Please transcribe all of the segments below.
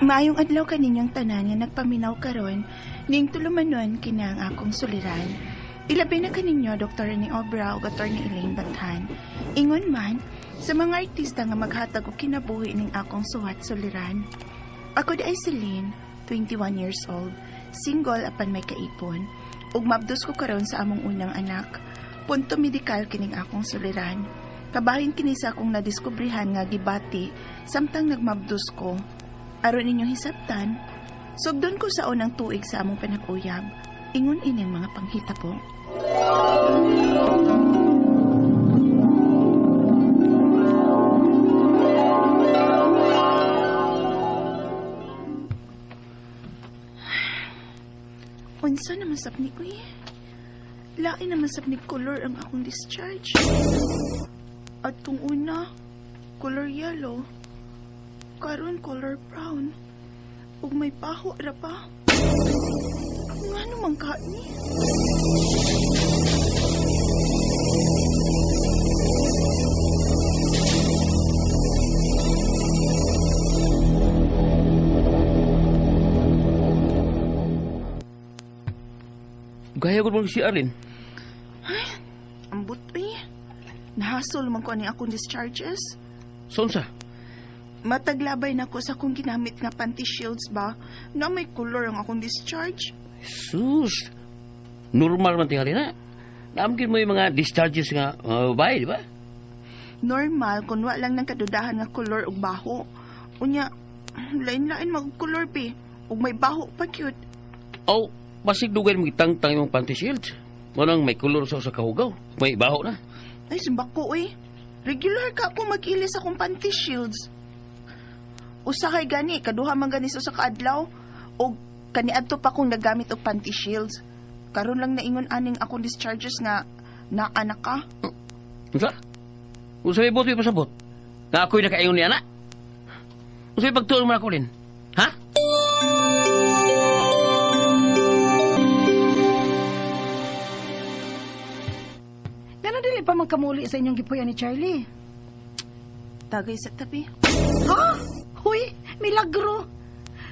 Maayong adlaw kaninyong tanan nga nagpaminaw karon ning tulumanon kina ang akong suliran. Ilabi na kaninyo Dr. ni Obra o Dr. ni Elaine Bathan. Ingon man sa mga artista nga maghatag og kinabuhi ning akong suwat suliran. Ako di ay Celine, 21 years old, single apan may kaipon. Ug mabdos ko karon sa among unang anak. Punto medikal kining akong suliran. Kabahin kini sa akong nadiskubrihan nga gibati samtang nagmabdos ko. Aron ninyong hisabtan, sugdon ko sa unang tuig sa among panag-uyab. Ingon ining mga panghita po. Unsa naman sapni ko eh? Lain naman sapni color ang akong discharge. At kung una, color yellow. Karon color brown. Ug may paho ra pa. Nga naman ka ni? Gaya ko si Arlene. Ay, ambot eh. Nahasol man ko ni akong discharges. Sonsa? Mataglabay na ko sa akong ginamit nga panty shields ba na may color ang akong discharge. Sus. Normal man tingali na. Naamkin mo yung mga discharges nga mga babae, di ba? Normal kung wa lang ng kadudahan nga color ug baho. Unya, lain-lain mag-color pi. Ug may baho pa cute. Oh, basig dugay mo itangtang yung panty shields. Manang may kulor sa kahugaw. May baho na. Ay, simbak ko eh. Regular ka po mag-ilis akong panty shields. Usa kay gani, kaduha man gani sa kaadlaw. O kaniadto pa kong nagamit og panty shields. Karon lang naingon aning akong discharges nga naanak ka. Unsa? Unsa may buti pasabot? Nga ako'y nakaingon ni anak? Unsa may pagtuon mo na ko rin? Ha? Ngano dili pa magkamuli sa inyong gipuyan ni Charlie? Tagay sa tabi. Ha? Huy, milagro.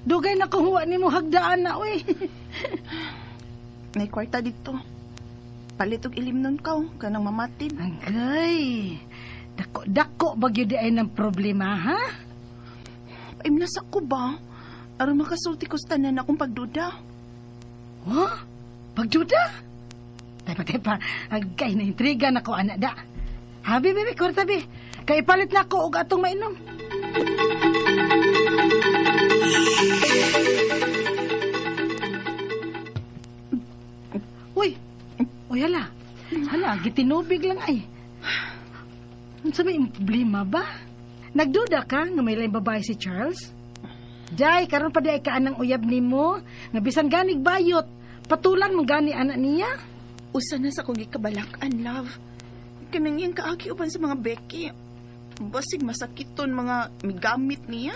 Dugay na kuhuwa ni mo hagdaan na, uy. May kwarta dito. Palit og ilim nun ka, kanang mamatid. Agay. Dako bagyo di ay ng problema, ha? Ay, nasak ko ba? Aron makasulti ko sa tanan akong pagduda. Ha? Pagduda? Tepa. Agay, na-intriga na ko, anak da. Habi, bebe, kwarta, be. Kay palit na ko og atong mainom. Uy, hala. Hala, gitinubig lang ay. Unsa may problema ba? Nagduda ka nga may lain babae si Charles? Day, karon pa di ay kaanang uyab nimo nga bisan ganig bayot, patulan mo gani anak niya? Usa na sa kong gikabalakan, love. Kanang iyang kaagi uban sa mga Becky. Basig masakiton mga migamit niya.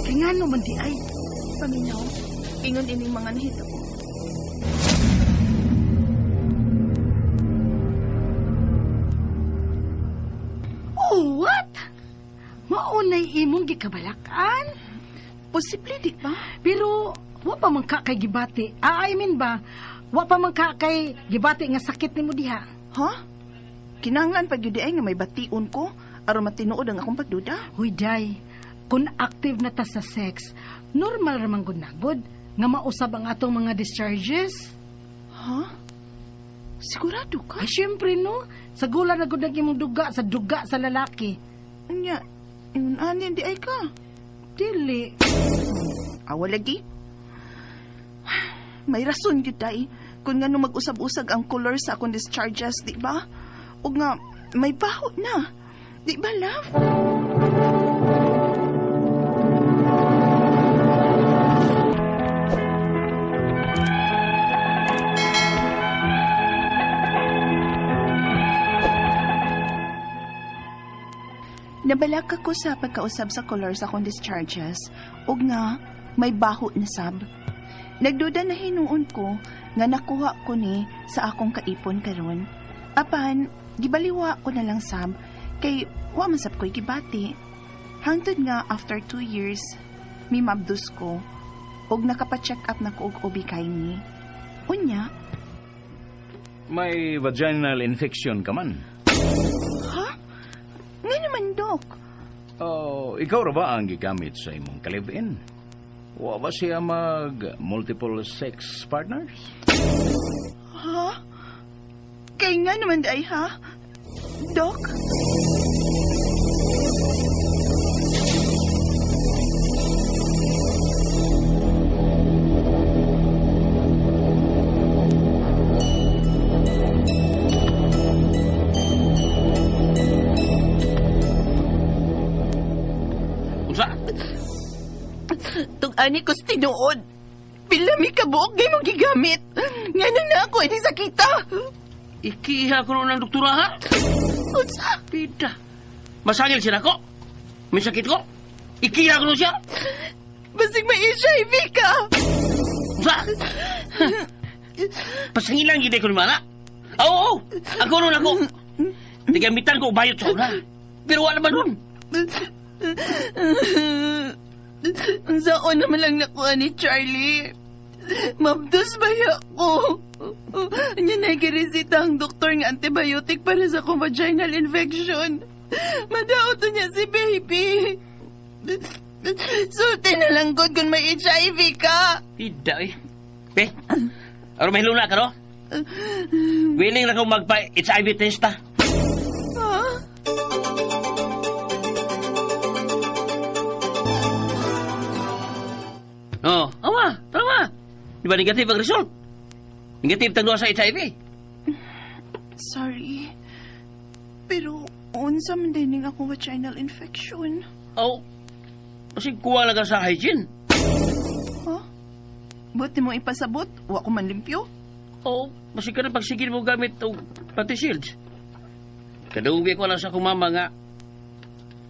Kaya nga naman di ay. Paminaw, ingon ining mga nahito ko. Oh, what? Maunay imong gikabalakan? Posible, di ba? Pero, wa pa man ka kay gibati. I mean ba, wa pa man ka kay gibati nga sakit ni mo diha. Ha? Kinanglan pag yun ay nga may bation ko aron matinuod ang akong pagduda. Huy, day. Kung active na ta sa sex, normal ramang gunagod nga mausab ang atong mga discharges. Ha? Sigurado ka? Ay, syempre, no? Sa gula na gud imong duga sa lalaki. Anya, ingon anin di ay ka. Dili. Awa lagi. May rason yun day. Kung nga nung mag-usab-usag ang color sa akong discharges, di ba? O nga, may baho na. Di ba, love? Nabalaka ko sa pagkausab sa color sa akong discharges. O nga, may baho na sab. Nagduda na hinuon ko nga nakuha ko ni sa akong kaipon karon. Apan, gibaliwa ko na lang sab kay wa man sab ko'y gibati. Hangtod nga after 2 years, mi mabdus ko. Og nakapacheck up na ko og ubi kay ni. Unya, May vaginal infection ka man. ha? Nga naman, Dok. Oh, ikaw ra ba ang gigamit sa imong kalibin? Wa ba siya mag multiple sex partners? Ha? Kay nga naman day, ha? Dok? Unsa? Tug-ani ko sa tinuod. Pila mi kabuok gay mong gigamit. Nga na ako, hindi sakita. Ikiha ko ng doktora, ha? Unsa? Pida. Masangil siya ko. May sakit ko. Ikiha ko siya. Basig may HIV ka. Unsa? Pasangilan gid ko ni mana. Oo, ako ron ako. Tigamitan ko bayot sa una. Pero wala man ron. Ang saon naman lang nakuha ni Charlie. Mabdos baya ko. Anya nagiresita ang doktor ng antibiotic para sa akong vaginal infection. Madaot niya si baby. Sulti na lang god kung may HIV ka. Pida eh. Pe, aron may luna ka no? Willing na kong magpa-HIV test ta. Ha? Oo, tama. Di ba negative ang result? Negative tagdo sa HIV. Sorry. Pero unsa man din akong vaginal infection. Oo. Kasi kuha lang ka sa hygiene. Ha? Buti mo ipasabot, wa ko man limpyo. Oo. Kasi ka na pagsigil mo gamit o pati shields. Kadaubi ko lang sa akong mama nga.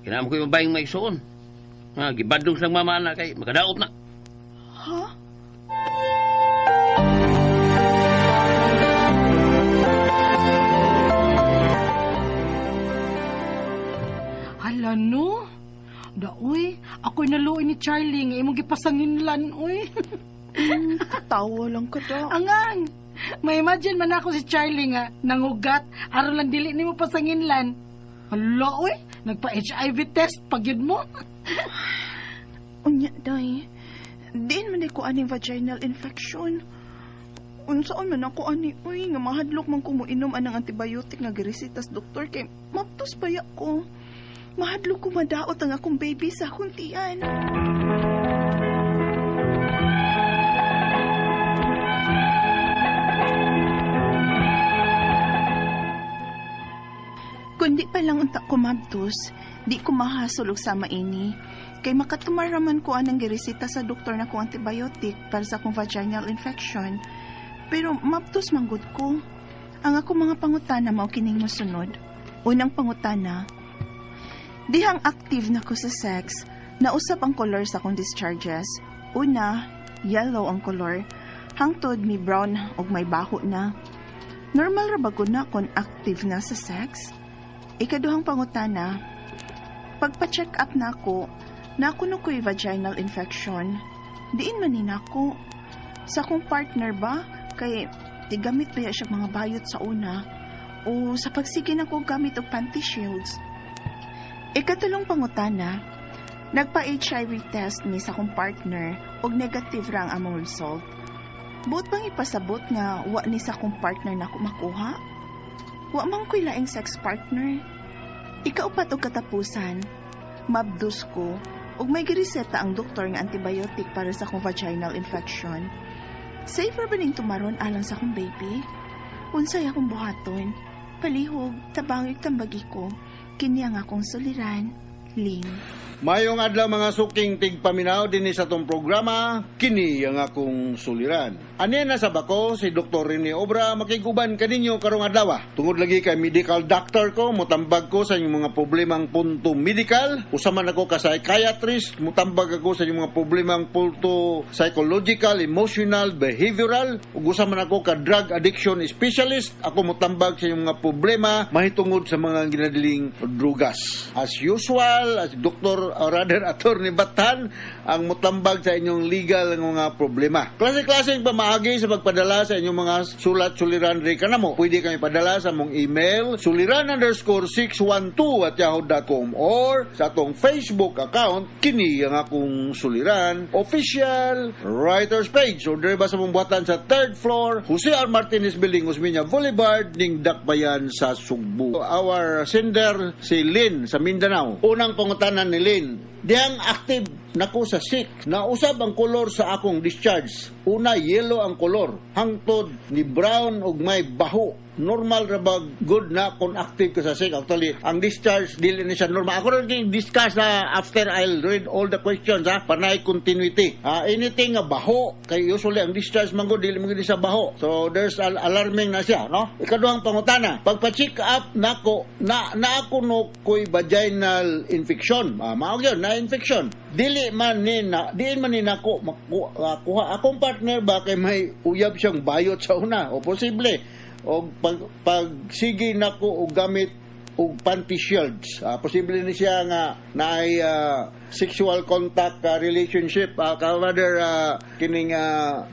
Kinam ko yung bayang may suon. Gibadong silang mama na kay makadaot na. Ha? Hala no? Daoy, ako'y naluoy ni Charlie nga imong gipasanginlan, oy. Tawa lang ka daw. Angang, may imagine man ako si Charlie nga nangugat aron lang dili nimo pasanginlan. Hala, oy, nagpa-HIV test pag yun mo. Unya, day. Diin man ko aning vaginal infection. Unsaon man ako ani, uy, nga mahadlok man ko mo inom anang antibiotic nga giresitas doktor kay maptos baya ko. Mahadlok ko madaot ang akong baby sa akong tiyan. Kundi pa lang unta ko mabtos, di ko mahasulog sa maini. Kay makatumaraman ko anang giresita sa doktor na kong antibiotic para sa akong vaginal infection. Pero mabtos manggod ko. Ang ako mga pangutana mao kining mosunod. Unang pangutana, dihang active na ko sa sex, nausap ang color sa akong discharges. Una, yellow ang color. Hangtod mi brown og may baho na. Normal ra ba gud na kon active na sa sex? Ikaduhang pangutana, pagpa-check up na ako no ko'y vaginal infection. Diin man ni nako. Sa akong partner ba? Kay tigamit ba siya mga bayot sa una? O sa pagsige na ko gamit og panty shields? Ikatulong pangutana, nagpa-HIV test ni sa akong partner og negative ra ang among result. Buot bang ipasabot nga wa ni sa akong partner na ako makuha? Wa man ko'y laing sex partner. Ikaupat og katapusan, mabdus ko ug may gireseta ang doktor nga antibiotic para sa akong vaginal infection. Safer ba ning tumaron alang sa akong baby? Unsay akong buhaton? Palihog, tabangig tambagi ko. Kini ang akong suliran, Ling. Mayong adlaw mga suking tigpaminaw din sa tong programa, kini ang akong suliran. Aniya na sa bako si Dr. Rene Obra makiguban kaninyo karong adlaw. Tungod lagi kay medical doctor ko, mutambag ko sa inyong mga problemang punto medical. Usaman ako ka psychiatrist, mutambag ako sa inyong mga problemang punto psychological, emotional, behavioral. Ug usaman ako ka drug addiction specialist. Ako mutambag sa inyong mga problema mahitungod sa mga ginadiling drugas. As usual, as Dr. Attorney Batan ang mutambag sa inyong legal ng mga problema. Klase-klaseng pamaagi sa pagpadala sa inyong mga sulat-suliran rin kanamo. Pwede kami padala sa mong email suliran_612@yahoo.com or sa atong Facebook account kini ang akong suliran official writers page or dire ba sa mong buhatan sa 3rd floor Jose R. Martinez Building, Osmeña Boulevard, ning Dakbayan sa Sugbo. Our sender si Lynn sa Mindanao. Unang pangutanan ni Lynn, diyang active nako sa sick. Nausab ang kolor sa akong discharge. Una, yellow ang kolor. Hangtod ni brown ug may baho. Normal ra ba good na kung active ka sa sick? Actually, ang discharge dili ni siya normal. Ako rin discuss na after I'll read all the questions panay continuity. Anything nga baho kay usually ang discharge man dili man sa baho. So there's alarming na siya, no? Ikaduhang pangutana, pagpa-check up nako na ako no koy vaginal infection. Mao gyud na infection. Dili man ni nako makuha akong partner ba kay may uyab siyang bayot sa una o posible o pag sige nako og gamit og panty shields, posible ni siya nga naay sexual contact relationship rather kining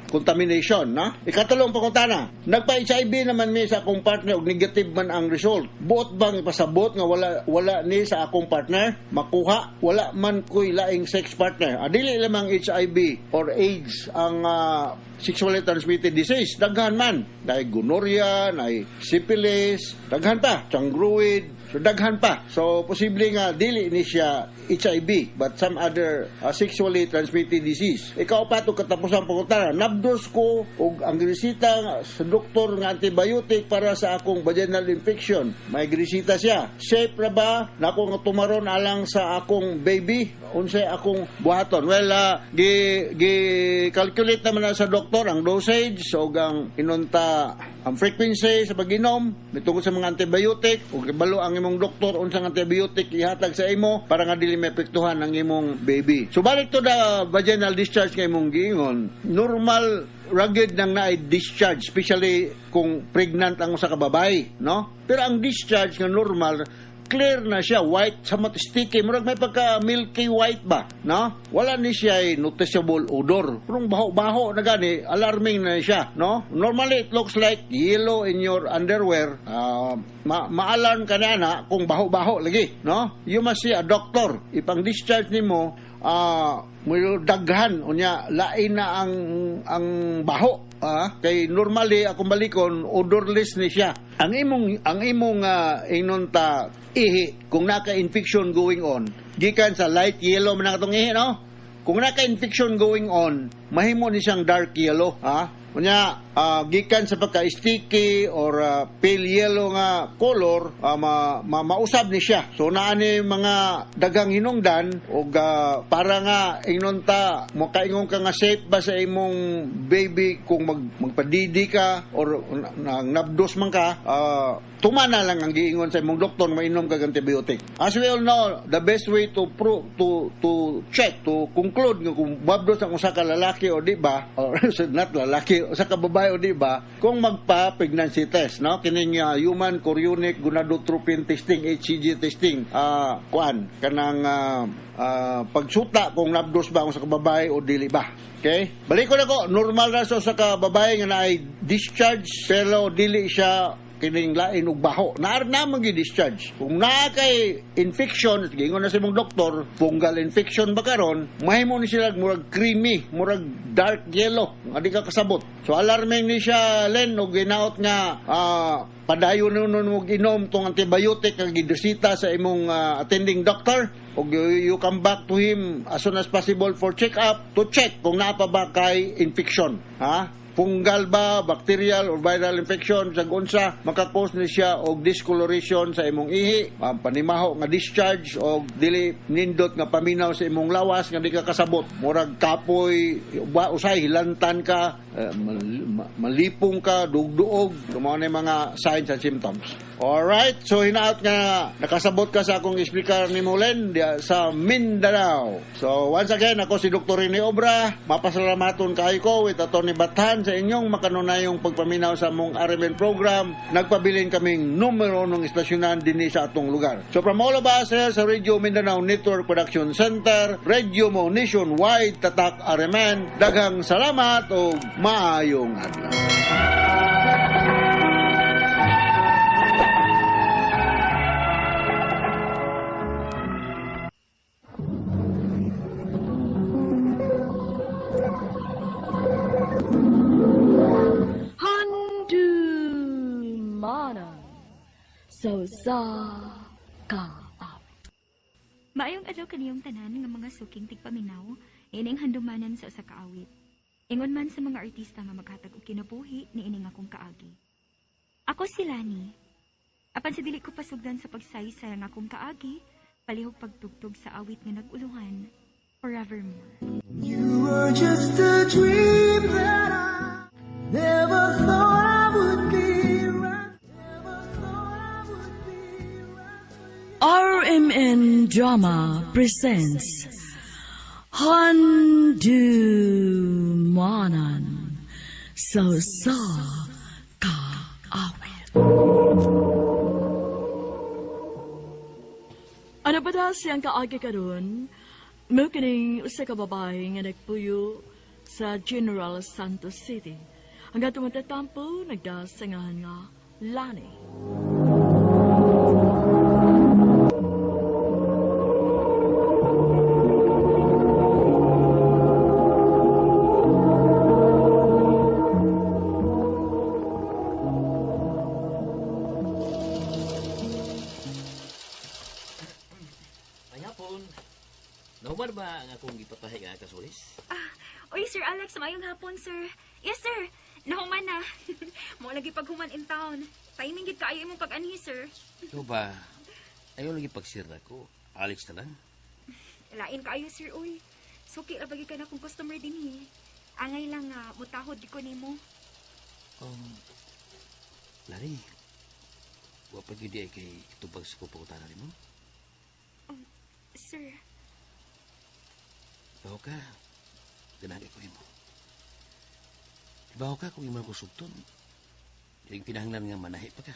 contamination, no? Ikatulong pangutana, nagpa-HIV naman mi sa akong partner og negative man ang result. Buot bang ipasabot nga wala ni sa akong partner makuha, wala man koy laing sex partner. Dili lamang HIV or AIDS ang sexually transmitted disease, daghan man. Naay gonorrhea, naay syphilis, daghan pa, tiangruid, so daghan pa. So posible nga dili ni siya HIV but some other sexually transmitted disease. Ikaw pa ito katapos ang pangutana, nabdos ko og ang grisita sa doktor nga antibiotic para sa akong vaginal infection. May grisita siya. Safe ra ba na ako nga tumaron alang sa akong baby? Unsay akong buhaton? Well, calculate naman na sa doktor ang dosage o ang inunta ang frequency sa pag-inom mitungod sa mga antibiotic o balo ang imong doktor unsang antibiotic ihatag sa imo para nga dili maapektuhan ang imong baby. So balik to the vaginal discharge kay imong giingon, normal rugged nang naay discharge, especially kung pregnant ang usa ka babae, no? Pero ang discharge nga normal clear na siya, white, somewhat sticky, murag may pagka milky white ba, no? Wala ni siya noticeable odor. Kung baho-baho na gani, alarming na siya, no? Normally, it looks like yellow in your underwear. Ma-alarm ka na kung baho-baho lagi, no? You must see a doctor. Ipang discharge nimo, daghan, unya, lain na ang baho. Kay normally, akong balikon, odorless ni siya. Ang imong inunta ihi kung naka-infection going on gikan sa light yellow man atong ihi, no? Kung naka-infection going on mahimo ni siyang dark yellow, Unya, gikan sa pagka-sticky or pale yellow nga color, mausab ni siya. So, naani mga dagang hinungdan o para nga inunta, makaingon ka nga safe ba sa imong baby kung magpadidi ka or nabdos man ka, tumana lang ang giingon sa imong doktor, mainom ka antibiotic. As we all know, the best way to check, to conclude nga kung babdos ang usa ka lalaki o di ba, or not lalaki, usa ka babae o di ba, kung magpa-pregnancy test, no? Kining human chorionic gonadotropin testing, HCG testing, kanang pagsuta kung nabdos ba ang usa ka babae o dili ba. Okay? Balik ko na ko, normal na sa usa ka babae nga naay discharge pero dili siya kining lain og baho. Naar naman gi-discharge. Kung naa kay infection, gingon na sa imong doktor, fungal infection ba karon, mahimo ni sila murag creamy, murag dark yellow, adi ka kasabot. So alarming ni siya len og ginaot nga padayon nun mo ginom tong antibiotic nga gidosita sa imong attending doctor. Og you come back to him as soon as possible for check-up to check kung naa pa ba kay infection. Fungal ba, bacterial or viral infection sa unsa makakos ni siya og discoloration sa imong ihi, panimaho nga discharge og dili nindot nga paminaw sa imong lawas nga di ka kasabot, murag kapoy, usay hilantan ka, malipong ka, dugduog, mao na mga signs and symptoms. Alright, so hinaot nga nakasabot ka sa akong explicar ni Mulen sa Mindanao. So once again, ako si Dr. Rene Obra, mapasalamaton kayo ko with Atty. Batan sa inyong makanunayong pagpaminaw sa mong RMN program, nagpabilin kaming numero ng istasyonan din sa atong lugar. So from all of us here sa Radio Mindanao Network Production Center, Radio mo nationwide, tatak RMN, daghang salamat o maayong adlaw. Mana so sa ka. Maayong adlaw kaniyong tanan nga mga suking tigpaminaw, ining handumanan sa usa ka awit. Ingon man sa mga artista nga maghatag og kinabuhi ni ining akong kaagi. Ako si Lani. Apan sa dili ko pasugdan sa pagsaysay nga akong kaagi, palihog pagtugtog sa awit nga naguluhan, Forevermore. You were just a dream that I never thought I would be right. Never thought I would be right. RMN Drama presents Handumanan so sa ka awit. Ano ba daw siyang kaagi karon? Mo kining usa ka babae nga nagpuyo sa General Santos City. Hanggang tumatatampo, nagdasangahan nga Lani. Mayapon. Nahuman ba ang akong ipatahi nga kasulis? Oy, Sir Alex, mayong hapon, sir. Yes, sir. Nahuman na. Mo lagi paghuman in town. Timing gid kaayo imong pag-anhi, sir. Ikaw ba? Ayaw lagi pagsira ko. Alex na lang. Lain kaayo, sir, uy. Suki ra bagi ka na kung customer din Angay lang nga mutahod di ko nimo. Lani, wa pa gyud ay kay tubag sa kupangutanan nimo. Sir, Bawo ka. Ganang ko nimo. Bawo ka kung imo ko sugton. Yung pinahanglan nga manahi pa ka.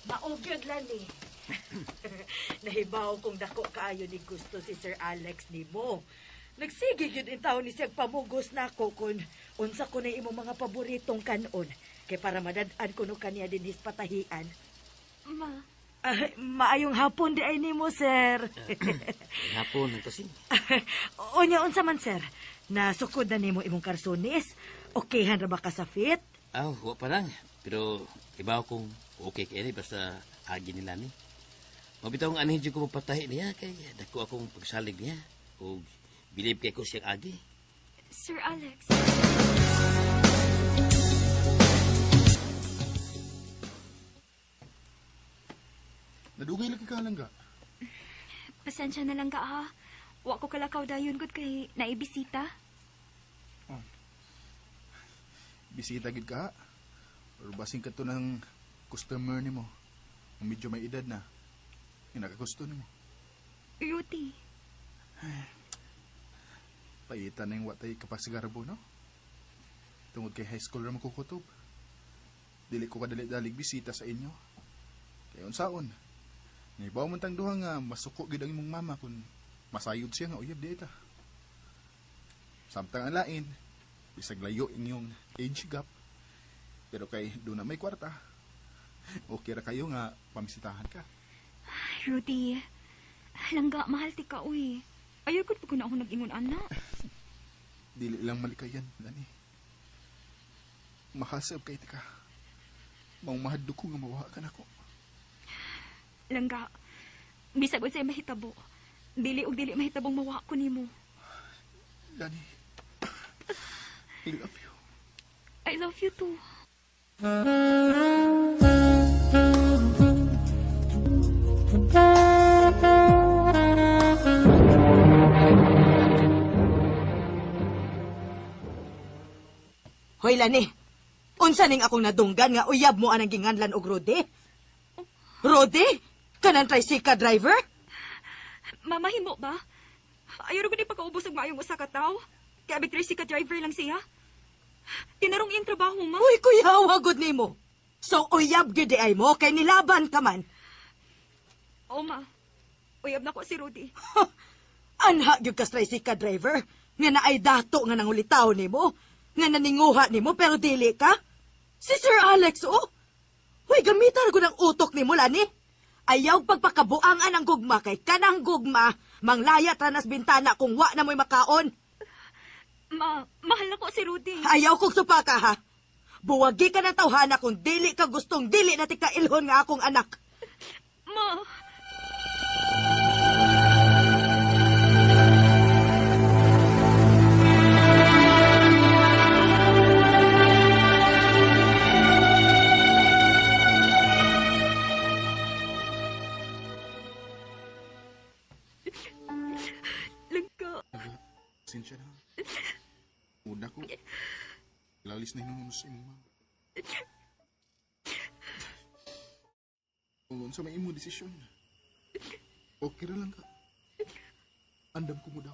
Maugyod lang ni. Nahibaw kung dako kaayo ni gusto si Sir Alex ni mo. Nagsige yun in taon ni siyang pamugos na ako kung unsa ko na imong mga paboritong kanon. Kay para madadaan ko no kaniya din his patahian. Maayong hapon di ay nimo, sir. Hapon ang tasing. Unya unsa man, sir? Nasukod na nimo imong karsonis? Okayhan ra ba ka sa fit? Wa pa lang. Pero ibaw kung okay kay basta agi nila ni. Mabitaw ang anhin ko mapatahi niya kay dako akong pagsalig niya. O bilib kay ko siyang agi. Sir Alex. Nadugay lagi ka lang ga. Pasensya na lang ka ha. Wa ko kalakaw dayon gud kay naibisita. Bisita gid ka. Or basing ka to ng customer ni mo. Medyo may edad na. Yung nakagusto ni mo. Ruti. Paitan na yung watay kapasigarabo, no? Tungod kay high school na makukutob. Dili ko kadali-dalig bisita sa inyo. Kaya unsaon. Naibaw mo tang duha nga masuko gid ang imong mama kung masayod siya nga uyab di ita. Samtang ang lain, bisag layo inyong age gap. Pero kay doon na may kwarta. Okay ra kayo nga pamisitahan ka. Ruti. Langga, mahal ti ka, uy. Ayaw ko na ako nag-ingon, anak. Dili lang malikayan, Lani. Mahasab kay tika. Maong mahadlo ko nga mawaha ka na ko. Langga, bisag unsay mahitabo. Dili mahitabong mawa ko nimo. Lani, I love you. I love you too. Hoy, Lani. Unsa ning akong nadunggan nga uyab mo anang ginganlan og Rodi? Rodi? Kanang tricycle driver? Mamahimo ba? Ayaw ko ni pagkaubos og maayong usa ka tawo. Kaya big tricycle driver lang siya. Tinarong iyang trabaho, ma. Uy, kuyawa, good nimo. So, uyab gyud di ay mo, kay nilaban ka man. Oo, ma. Uyab na ko si Rudy. Anha gyud ka tricycle driver, nga naay dato nga nangulitaw nimo, nga naninguha nimo pero dili ka. Si Sir Alex, oh. Uy, gamitan ko ng utok nimo, lani. Ayaw pagpakabuangan ang gugma kay kanang gugma, manglayat ranas bintana kung wa na mo'y makaon. Ma, mahal na ko si Rudy. Ayaw kong supaka, ha? Buwagi ka ng tawhana kung dili ka gustong dili na tikailhon nga akong anak. Ma. Langka. Pasensya na. Una ko. Lalis na hinunod sa imong mama. Kung sa may imo desisyon, okay ra lang ka. Andam ko mo daw.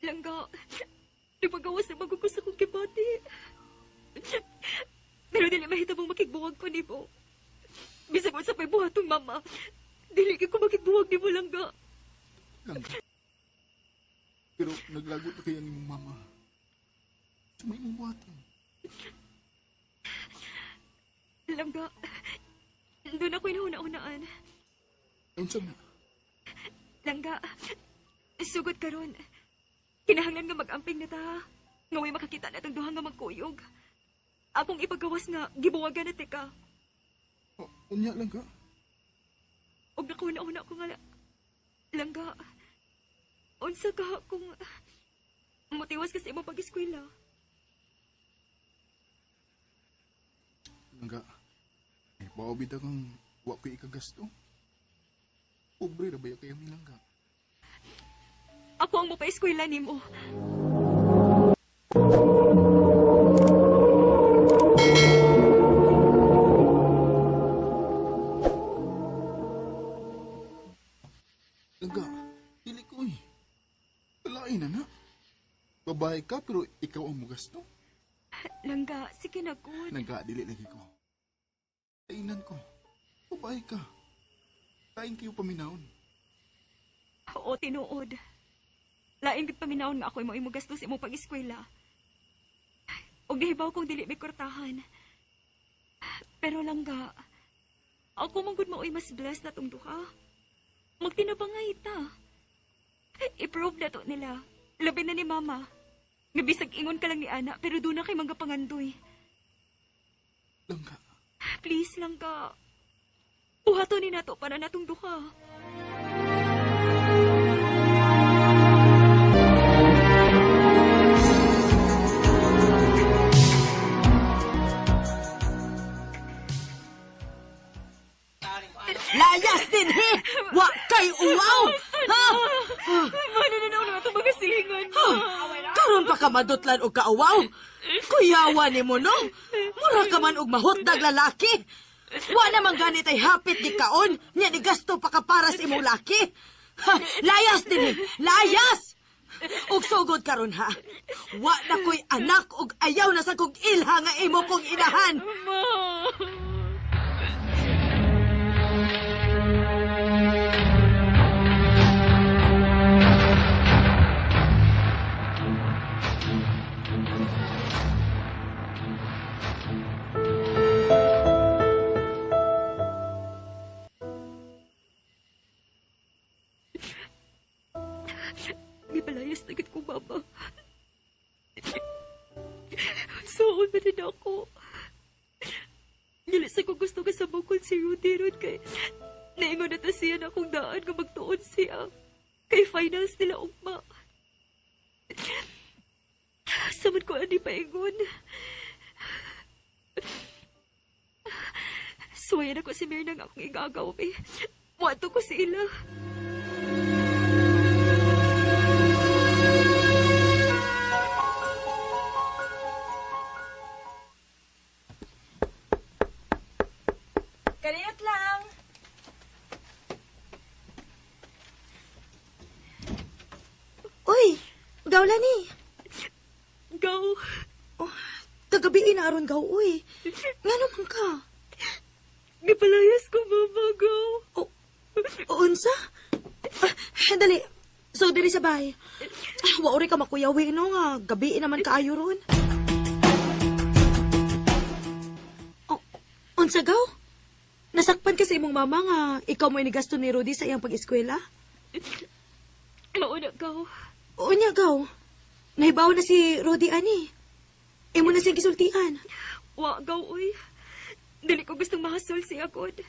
Langga. Nagpagawas na magugus akong kibati. Pero dili mahitabong makigbuwag ko ni mo. Bisag mo sa pay buhatong mama. Dili ko makigbuwag ni mo, Langga. Langga. Pero naglagot na kaya ni mong mama. Sa may imong buhaton. Langga. Doon ako inuna-unaan. Unsa na? Langga. Sugod karon. Kinahanglan nga mag-amping na ta. Nga way makakita na itong duha nga magkuyog. Akong ipagawas nga, gibuwagan na tika. Oh, unya lang ka. Og nakuna-una ko nga Langga. Unsa ka kung motiwas ka sa imong pag-eskwela? Langga. Baobita kang wa ko ikagasto. Pobre ra ba kayo ni Langga? Ako ang mopa-eskwela nimo. Langga, dili ko eh. Kalain na na. Babae ka pero ikaw ang mugasto. Langga, sige na good. Langga, dili lagi ko. Kainan ko. Babae ka. Kain kayo paminahon. Oo, tinuod. Laing gid paminawon nga ako mo gastos imong pag-eskwela. Og gihibaw kong dili may kurtahan. Pero Langga, ako man gud maoy mas blessed na tong duha. Magtinabangay ta. I-prove na to nila. Labi na ni Mama. Nga bisag ingon ka lang ni Ana, pero doon na kay mga pangandoy. Langga. Please, Langga. Buhato ni nato para natong duha. Layas din, he! Wa kay uwaw! Ha? Manananaw na ito mga silingan. Karon pa ka madutlan og kaawaw? Kuyawa ni mo, no? Mura ka man og mahutdag lalaki. Wa naman ganit ay hapit di kaon. Nya ni gasto pa ka para sa imong laki. Ha, layas din, he! Layas! Og sugod karon ha. Wa na ko'y anak og ayaw na sa kog ilha nga imo kong inahan. Gipalayas na gid ko, Mama. Soon ba din ako? Nilisa ko gusto ka sa bukod si Rudy ron kay naingon na ta siya na akong daan nga magtuon siya. Kay finals nila ugma. Samad ko ani paingon. Suwayan ako si Mirna nga akong igagaw, eh. Wato ko si ila. Kaniyot lang. Uy, gawla ni. Ga, gaw. Oh, kagabi na aron gaw, uy. Nga naman ka. Gipalayas ko, mama, gaw. O, unsa? Dali. So, dali sa bahay. Waori ka makuyawi, no nga. Gabi naman kaayo ron. O, unsa gaw? Nasakpan ka sa imong mama nga ikaw mo inigasto ni Rudy sa iyang pag-eskwela? Mauna, gaw. Unya gaw. Nahibaw na si Rudy ani. Imo na siyang gisultian. Wa, gaw, uy. Dili ko gustong mahasol siya, God.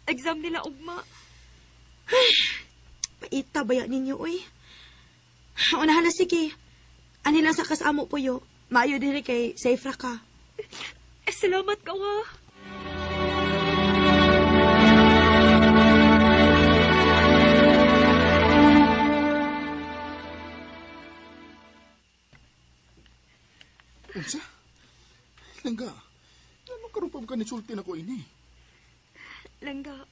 Exam nila, ugma. Paita baya ninyo, uy. Unahan na sige. Ani lang sa kasamo po yo. Maayo diri kay safe ra ka. Salamat ka, wa. Unsa? Langga, ano karon pa ka nisulti na ko ini? Langga,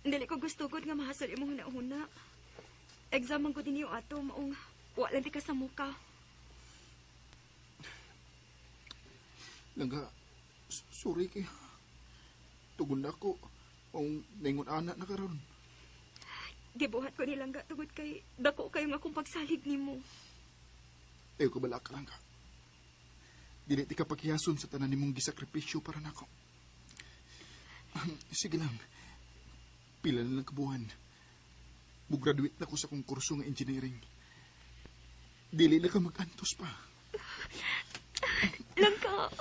dili ko gusto gud nga mahasol imong hunahuna. Exam man ko din yung ato, maong wala di ka sa muka. Langga, sorry kay. Tugon na ako. Ang ningon anak na karon. Gibuhat ko ni Langga tugod kay dako kayo nga akong pagsalig nimo. Ayaw ko bala ka, Langga. Dili ti ka paghiyason sa tanan nimong gisakripisyo para nako. Sige lang. Pila na lang kabuhan. Mugraduate na ko sa kong kurso nga engineering. Dili na ka mag-antos pa. Langga.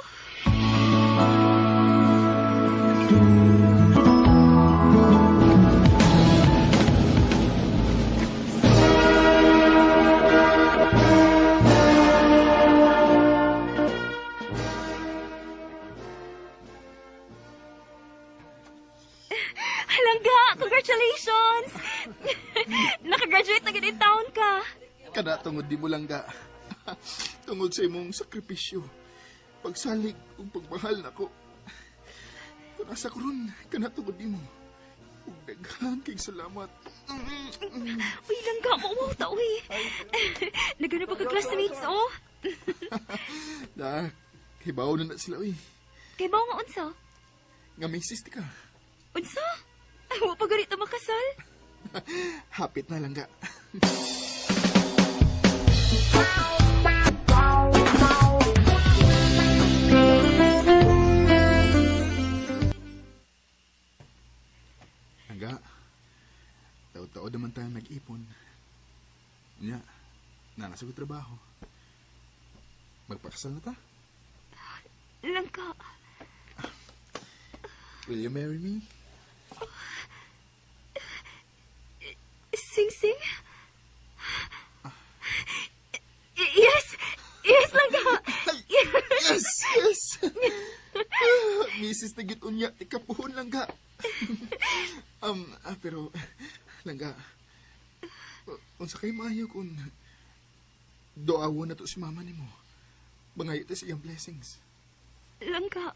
Langga, congratulations! Nakagraduate na ganit taon ka. Kada tungod di mo, Langga. Tungod sa imong sakripisyo. Pagsalig ug pagmahal nako. Kung asa ko ron, kana tungod di mo. Ug daghan kay salamat. Uy, Langga, mauwata, uy. Nagano pa ka classmates, oh? Da, hibaw na sila, uy. Kay ba nga unsa? Nga misis ti ka. Unsa? Ay, wa pa ganito makasal? Hapit na, Langga. Langga, taod-taod naman tayo nag-ipon. Nya, nanasagot trabaho. Magpakasal na ta? Langga. Will you marry me? Sing-sing? Yes! Yes, Langga! Yes! Yes! Misis na gitunya, ikapuhon, Langga. Pero, Langga, unsa kay maayo kung doawon na to si mama nimo. Bangayo ta siyang blessings. Langga.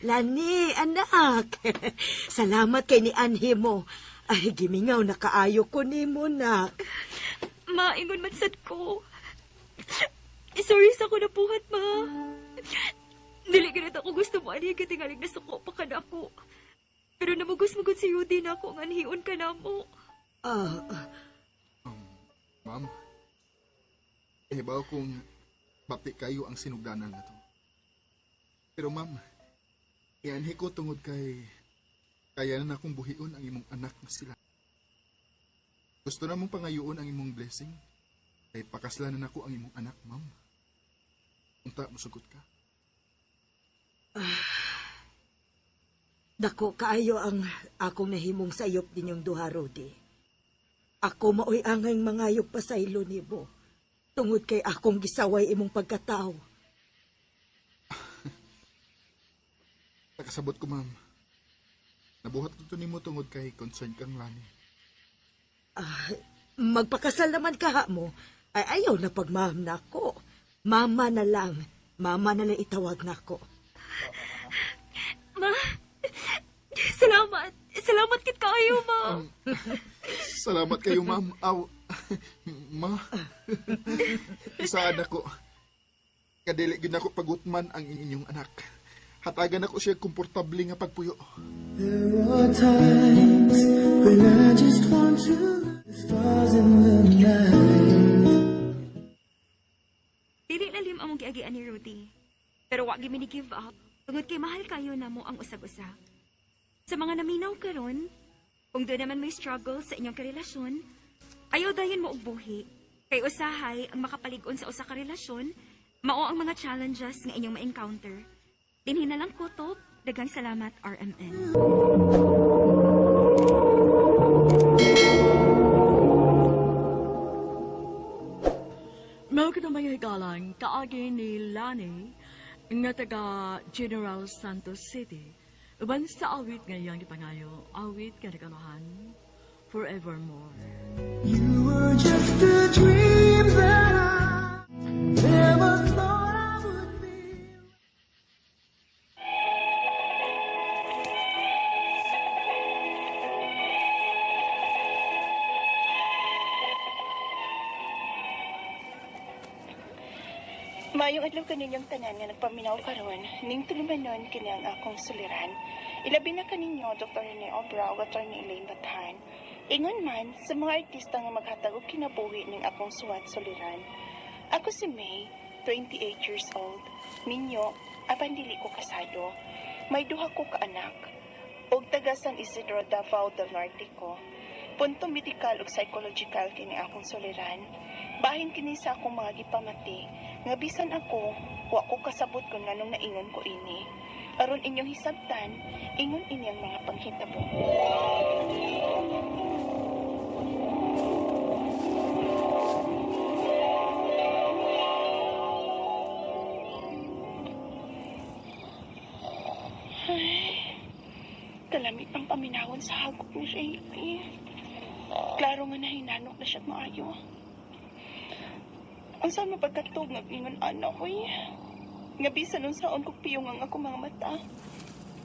Lani, anak. Salamat kay ni Anhi mo. Ay, gimingaw na kaayo ko ni mo, nak. Maingon man sad ko. Sorry sa ko napuhat, ma. Dili ganit ako gusto mo, ani, katingalig na suko pa ka na ako. Pero namugos-mugod si Rudy na ako, nganhiun ka na mo. Ma'am, ibaw kong bapti kayo ang sinugdanan na to. Pero ma'am, ianhi ko tungod kay kaya na akong buhion ang imong anak na sila. Gusto na mong pangayoon ang imong blessing, kay pakaslanan ako ang imong anak, ma'am. Unta, musugot ka. Dako kaayo ang akong nahimong sayop ninyong duha, Rudy. Ako maoy angay mangayog pasaylo nibo. Tungod kay akong gisaway imong pagkatao. Nakasabot ko, ma'am. Nabuhat ko to nimo tungod kay concern kang Lani. Magpakasal naman kaha mo. Ay ayaw na pagmaham na ako. Mama na lang. Mama na lang itawag na ako. Salamat kayo, ma'am. Aw, ma. Isaan ako. Kadili gid ako pagutman ang inyong anak. Hatagan ako siya komportable nga pagpuyo. There are times when I just want to look at the stars in the night. Dili lalim among giagian ni Rudy. Pero wag gimi ni give up. Tungod kay mahal kayo namo ang usag-usa. Sa mga naminaw karon, kung doon naman may struggle sa inyong karelasyon, ayaw dayon mo og buhi. Kay usahay ang makapalig-on sa usa ka relasyon, mao ang mga challenges nga inyong ma-encounter. Dinhin na lang kutob. Daghang salamat, RMN. Mao ka may higalang kaagi ni Lani nga taga General Santos City. Uban sa awit ngayong ipangayo, awit kanagaluhan forevermore. You were just a dream that I never thought I would be. Mayong adlaw kaninyong tanan nga nagpaminaw karon, ning tulumanon kini ang akong suliran. Ilabi na kaninyo Dr. Rene Obra ug Dr. Elaine Bathan. Ingon man sa mga artista nga maghatag og kinabuhi ning akong suwat suliran. Ako si May, 28 years old. Ninyo, apan dili ko kasado. May duha ko ka anak. Og taga San Isidro Davao del Norte ko. Punto medikal ug psychological kini akong suliran. Bahin kini sa akong mga gipamati. Nga bisan ako, wa ko kasabot kung nganong naingon ko ini. Aron inyong hisabtan, ingon ini ang mga panghitabo. Ay, kalamit ang paminawon sa hagok ni Ray. Klaro nga nahinanok na siya maayo. Ang saan mapagkatog nag-ingon anak ko nga bisan nun saon ko piyong ang ako mga mata.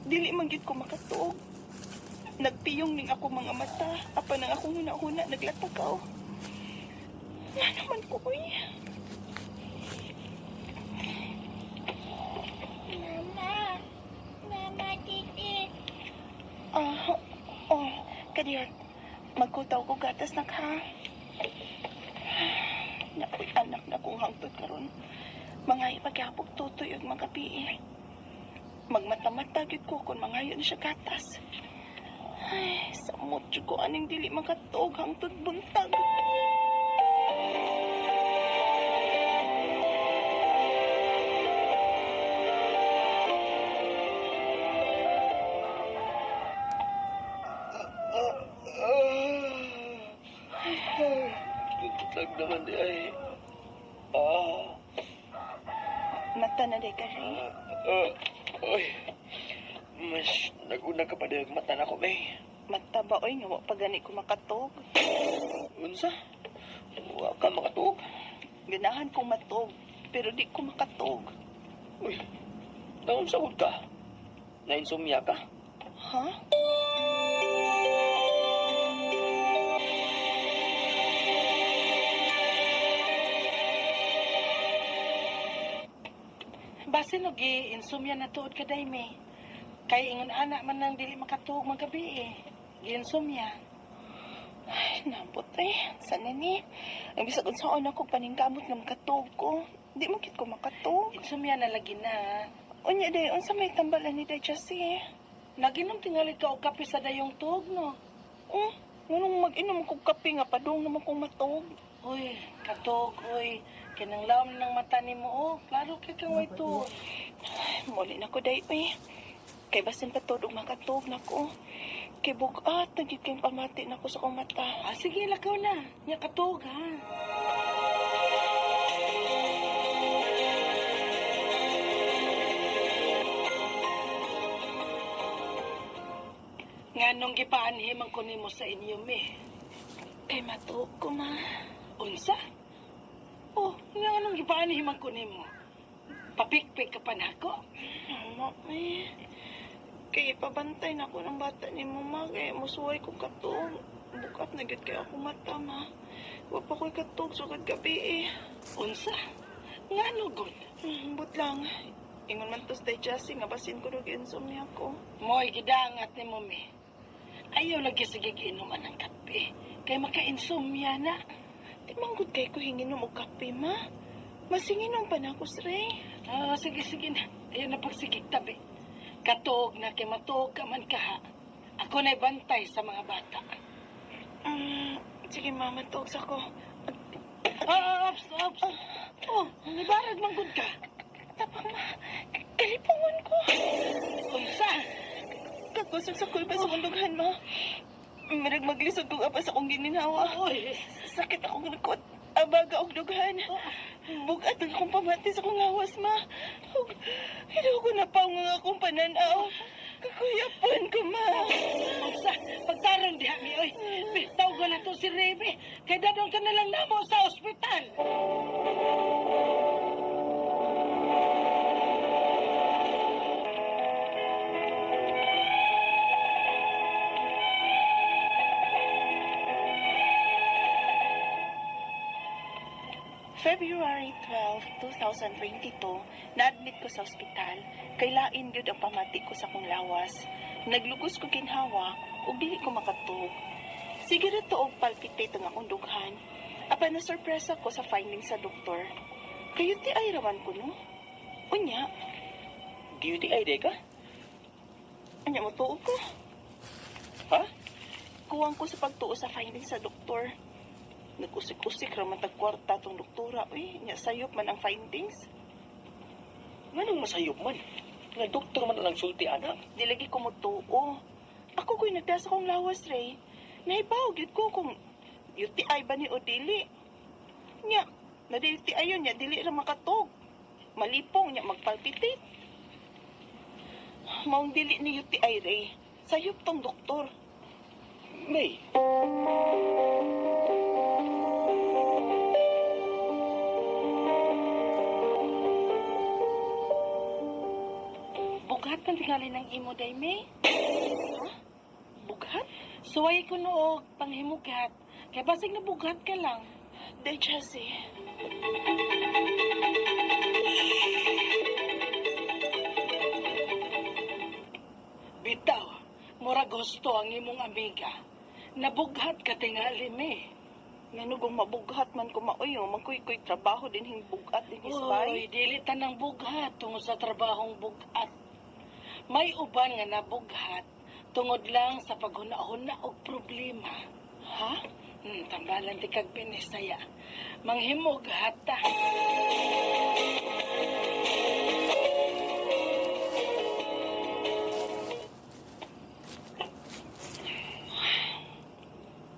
Dili man gyud ko makatog. Nagpiyong ning ako mga mata. Apan ang akong huna-huna naglatagaw. Nga naman ko Mama, titi. Kadiyot. Magkutaw ko gatas na ka. Nakoy anak na kong hangtod karon. Mga ipaghapog tutoy ug magabi. Magmata-mata gyud ko kung mangayo na siya gatas. Ay, samot jud ko aning dili makatog hangtod buntag. Tututag naman di ay. Mata na day ka rin. Oy. Mas nag-una ka pa din mata na ko, May. Mata ba oy nga wa pa gani ko makatog. Unsa? Wa ka makatog? Ganahan kong matog, pero di ko makatog. Uy, naon sahod ka? Nainsomnia ka? Ha? Base no gi insomnia na tuod ka day me. Kay ingon anak man nang dili makatuog magabi eh. Gi insomnia. Ay, nabot Sana ni. Ang bisag unsaon ako paningkamot nga makatog ko. Di mo kit ko makatog. Insomnia na lagi na. Unya day, unsa may tambalan ni day Jessie? Naginom tingali ka og kape sa dayong tuog no. Ngunong mag-inom kong kape nga padung naman kong matog. Uy, katog, uy. Kinang laom ng mata ni mo, oh. Klaro kay kang way tuog. Muli na ko day, Kay basin patod og makatog na ko. Kay bugat, nagiging kayong pamati na ko sa kong mata. Sige, lakaw na. Nya katog, ha. Nganong gipaanhim ang kunimo sa inyo, me? Kay matog ko, ma. Unsa? Oh, nganong gipaanhim ang kunimo? Papikpik ka pa nako? Ano, Kaya ipabantay na ako ng bata ni mama. Kaya musuway ko katong. Bukat na gid kay ako mata, ma. Wa pa ko'y katog sugad gabi eh. Unsa? Nga nugod? But lang. Ingon man to stay Jessie nga basin ko rog insomnia ko. Mo'y gidangat ni mo, me. Ayaw lagi sige giinuman ng kape. Kay maka-insomnia na. Di manggod kay ko hinginom og kape, ma. Masinginom pa na ako, Srey. Sige na. Ayaw na pagsigig tabi. Katog na kay matog ka man ka, ha? Ako na'y bantay sa mga bata. Sige, mama, tuog sa ko. Ops! Oh, nibarag manggod ka. Tapang, ma. Kalipungan ko. Unsa? Kakusog sa kulpa sa kundughan, ma. Mirag maglisod kong apa sa akong gininawa. Oy, Sakit akong likod. Abaga og dughan. Bugat ang akong pamati sa akong lawas, ma. Hindi ko na pa nga akong pananaw. Kakuyapon ko, ma. unsa? Pagtarong diha mi, oy. Bitaw ko na to si Rebe. Kay dadong ka na lang namo sa ospital. February 12, 2022, na-admit ko sa ospital. Kailain yun ang pamati ko sa kong lawas. Naglugos ko kinhawa, ug dili ko makatug. Sige rito og palpitate ang akong dughan. Apa na sorpresa ko sa findings sa doktor. Kayo ti ay raman ko, no? Unya, UTI day ka? anya mo tuog ko. Ha? Kuwang ko sa pagtuo sa findings sa doktor. Nagkusik-kusik ra matag kwarta tong doktora. Uy, nya sayop man ang findings. Nganong masayop man? Nga doktor man lang sulti, anak. Di lagi ko mutuo. Ako ko'y nagdasa kong lawas, Ray. Naibaw, gid ko kung UTI ba ni o dili. Nya, na UTI yun, nya dili ra makatog. Malipong, nya magpalpitate. Maong dili ni UTI, Ray. Sayop tong doktor. May, Bugat man tingali ng imo day, May. Ha? Bugat? Suway ko noog panghimugat. Kaya basig na bugat ka lang. Day, Jessie. Bitaw, mura gusto ang imong amiga. Nabughat ka tingali, May. Nganugong mabughat man ko mauyo, magkuy-kuy trabaho din hing bugat din isbay. Uy, dili tanang bughat tungod sa trabahong bugat. May uban nga nabughat tungod lang sa paghuna-huna og problema. Ha? Tambalan ti kag Binisaya. Manghimog hata.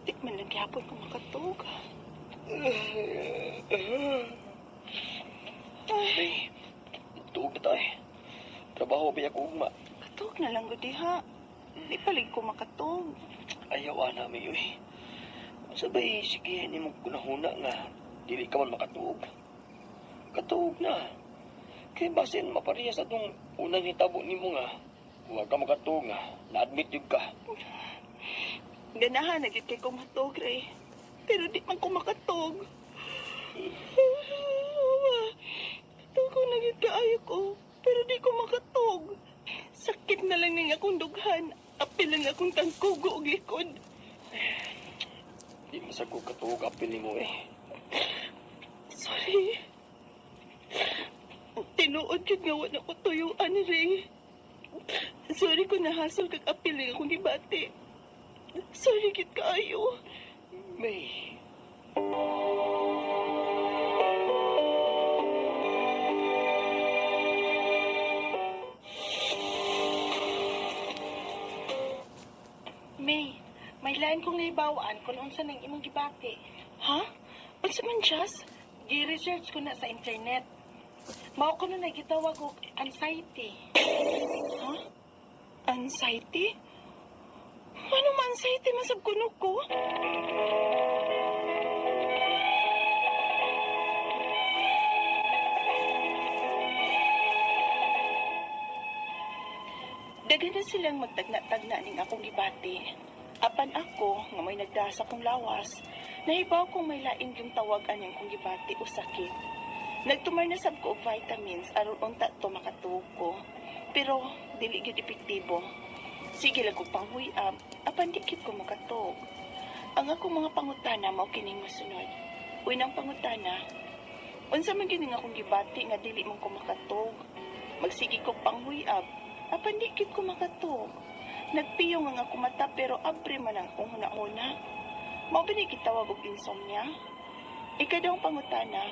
Di man lang gyapon ko makatug. may, tuog na tayo. Trabaho ba ako ugma? Katog na lang gud diha. Di palig ko makatug. Ayaw namin yun. Sabay, sige, ni mo kunahuna nga. Dili ka man makatuog. Katuog na. Kaya basin maparehas atong unang hitabo ni mo nga. Huwag ka makatuog nga. Na-admit yun ka. Ganahan na gid kay ko matug, Ray. Pero di man ko makatog. Tugo na gid kaayo ko. Pero di ko makatog. Sakit na lang ning akong dughan. Apil lang akong tangkugo og likod. Di masag ko katuog apil ni mo eh. Sorry. Tinuod yun nga wala ko tuyuan, Ray. Sorry ko nahasol kag apil lang akong dibati. Sorry gid kaayo. May, May, may lain kong naibawaan kung unsa nang imong gibati. Ha? Unsa man Jazz? Gi-research ko na sa internet. Mao ko na gitawag og anxiety. Ha? Anxiety? Ano man anxiety masab kuno ko? Daghan na silang magtagna-tagna ning akong gibati. Apan ako, nga may nagdasa kong lawas, nahibaw kong may lain yung tawag anyang kong gibati o sakit. Nagtumar na sab ko og vitamins aron unta to makatuog ko. Pero dili gyud epektibo. Sige lang ko panghuyab, apan dikit ko makatuog. Ang akong mga pangutana mao kining masunod. Unang pangutana, unsa man kining akong gibati nga dili man ko makatuog? Magsige ko panghuyab, apan dikit ko makatuog. Nagpiyong ang akong mata pero abre man ang akong huna-una. Mao ba ni gitawag og insomnia? Ikadawang pangutana,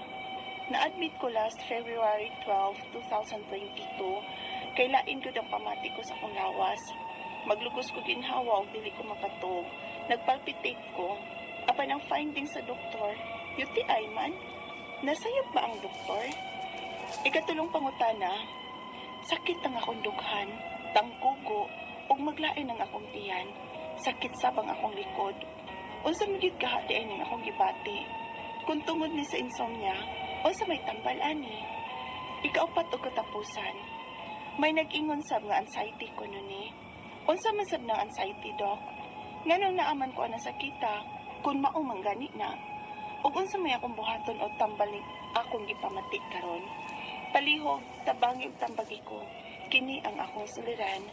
na-admit ko last February 12, 2022 kay lain ko ang pamati ko sa akong lawas. Maglugos ko ginhawa o dili ko makatog. Nagpalpitate ko. Apan ang findings sa doktor, UTI man. Nasayop ba ang doktor? Ikatulong pangutana, sakit ang akong dughan, tangkugo, ug maglain ang akong tiyan. Sakit sabang akong likod. Unsa magid kahadiay ning akong gibati? Kung tungod ni sa insomnia, unsa may tambal ani? Ikaupat og katapusan. May nag-ingon sab nga anxiety ko nun eh. Unsa man sab ng anxiety, Doc? Nganong naaman ko ang sakita kung mao man gani na. Ug unsa may akong buhaton o tambal ni akong gipamati karon? Palihog, tabangi ug tambagi ko. Kini ang akong suliran,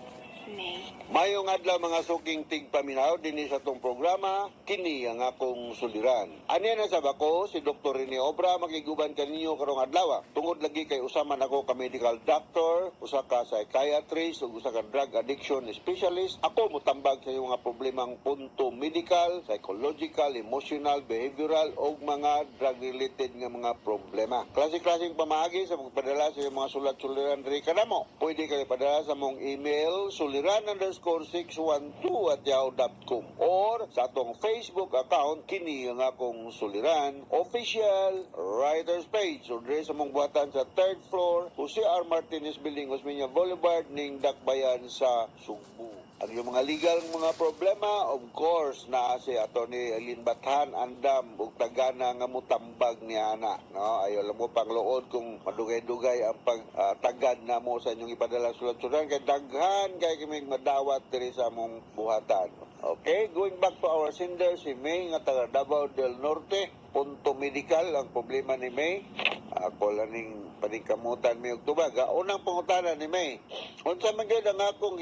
May. Mayong adlaw mga suking tigpaminaw dinhi sa tong programa, kini ang akong suliran. Ani na sa bako si Dr. Rene Obra makiguban kaninyo karong adlaw. Tungod lagi kay usaman ako ka medical doctor, usa ka psychiatrist ug usa ka drug addiction specialist. Ako motambag sa iyong mga problemang punto medical, psychological, emotional, behavioral ug mga drug related nga mga problema. Klase-klaseng pamaagi sa pagpadala sa iyong mga sulat-suliran diri kanamo. Pwede kayo padala sa mong email suliran_612@yahoo.com or sa atong Facebook account kini ang akong suliran official writers page. So dire sa mong buhatan sa 3rd floor Jose R. Martinez Building, Osmeña Boulevard ning Dakbayan sa Sugbo. Ang iyong mga legal mga problema, of course, na si Atty. Eileen Bathan, andam, ug tagana nga mutambag ni Ana. No? Ayaw lang mo pangluod kung madugay-dugay ang pagtagad na mo sa inyong ipadala sulat-sulat. Kaya daghan kay kaming madawat diri sa mong buhatan. Okay, going back to our sender, si May nga taga Davao del Norte, punto medical ang problema ni May. Ako laning paningkamutan mi og tubag. Unang pangutana ni May. Unsa man gyud ang akong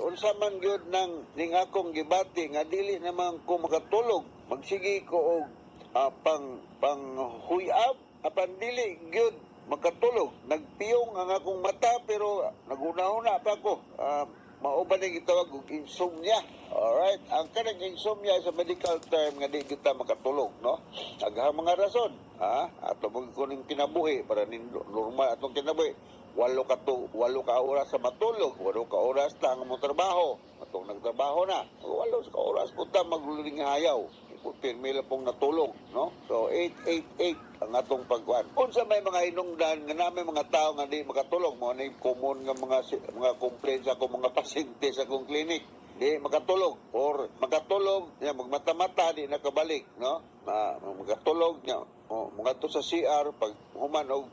unsa man gyud nang ning akong gibati nga dili naman ko makatulog. Magsige ko og panghuyab apan dili gyud makatulog. Nagpiyong ang akong mata pero naguna-una pa ko. Mao ba ning gitawag og insomnia? Alright, ang kanang insomnia sa medical term nga di kita makatulog, no? Aghang mga rason, ato mo kuning kinabuhi para nin normal atong kinabuhi. 8 ka oras sa matulog, 8 ka oras ta ang mo trabaho. Atong nagtrabaho na, 8 ka oras punta magluling hayaw. Pirmila pong natulog, no? So 888 ang atong pagkuan. Unsa may mga hinungdan nga namin mga tao nga di makatulog, mo ni common nga mga complaints ako mga pasyente sa akong clinic. Di makatulog or makatulog nya magmata-mata di nakabalik, no? Makatulog nya mga to sa CR pag human og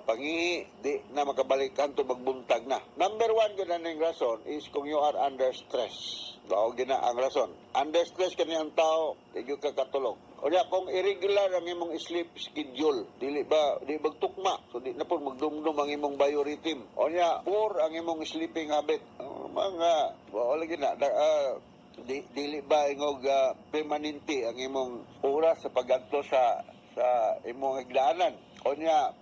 pangihi di na makabalik kanto magbuntag na. Number 1 gyud ang rason is kung you are under stress. Daog gina ang rason. Under stress kani ang tao, di gyud ka katulog. O diya, kung irregular ang imong sleep schedule, di magtukma, so di na po magdumdum ang imong biorhythm. O diya, poor ang imong sleeping habit. Mga, wala gina, dili ba ingog permanente ang imong oras sa pag-adto sa imong higdaanan. O diya,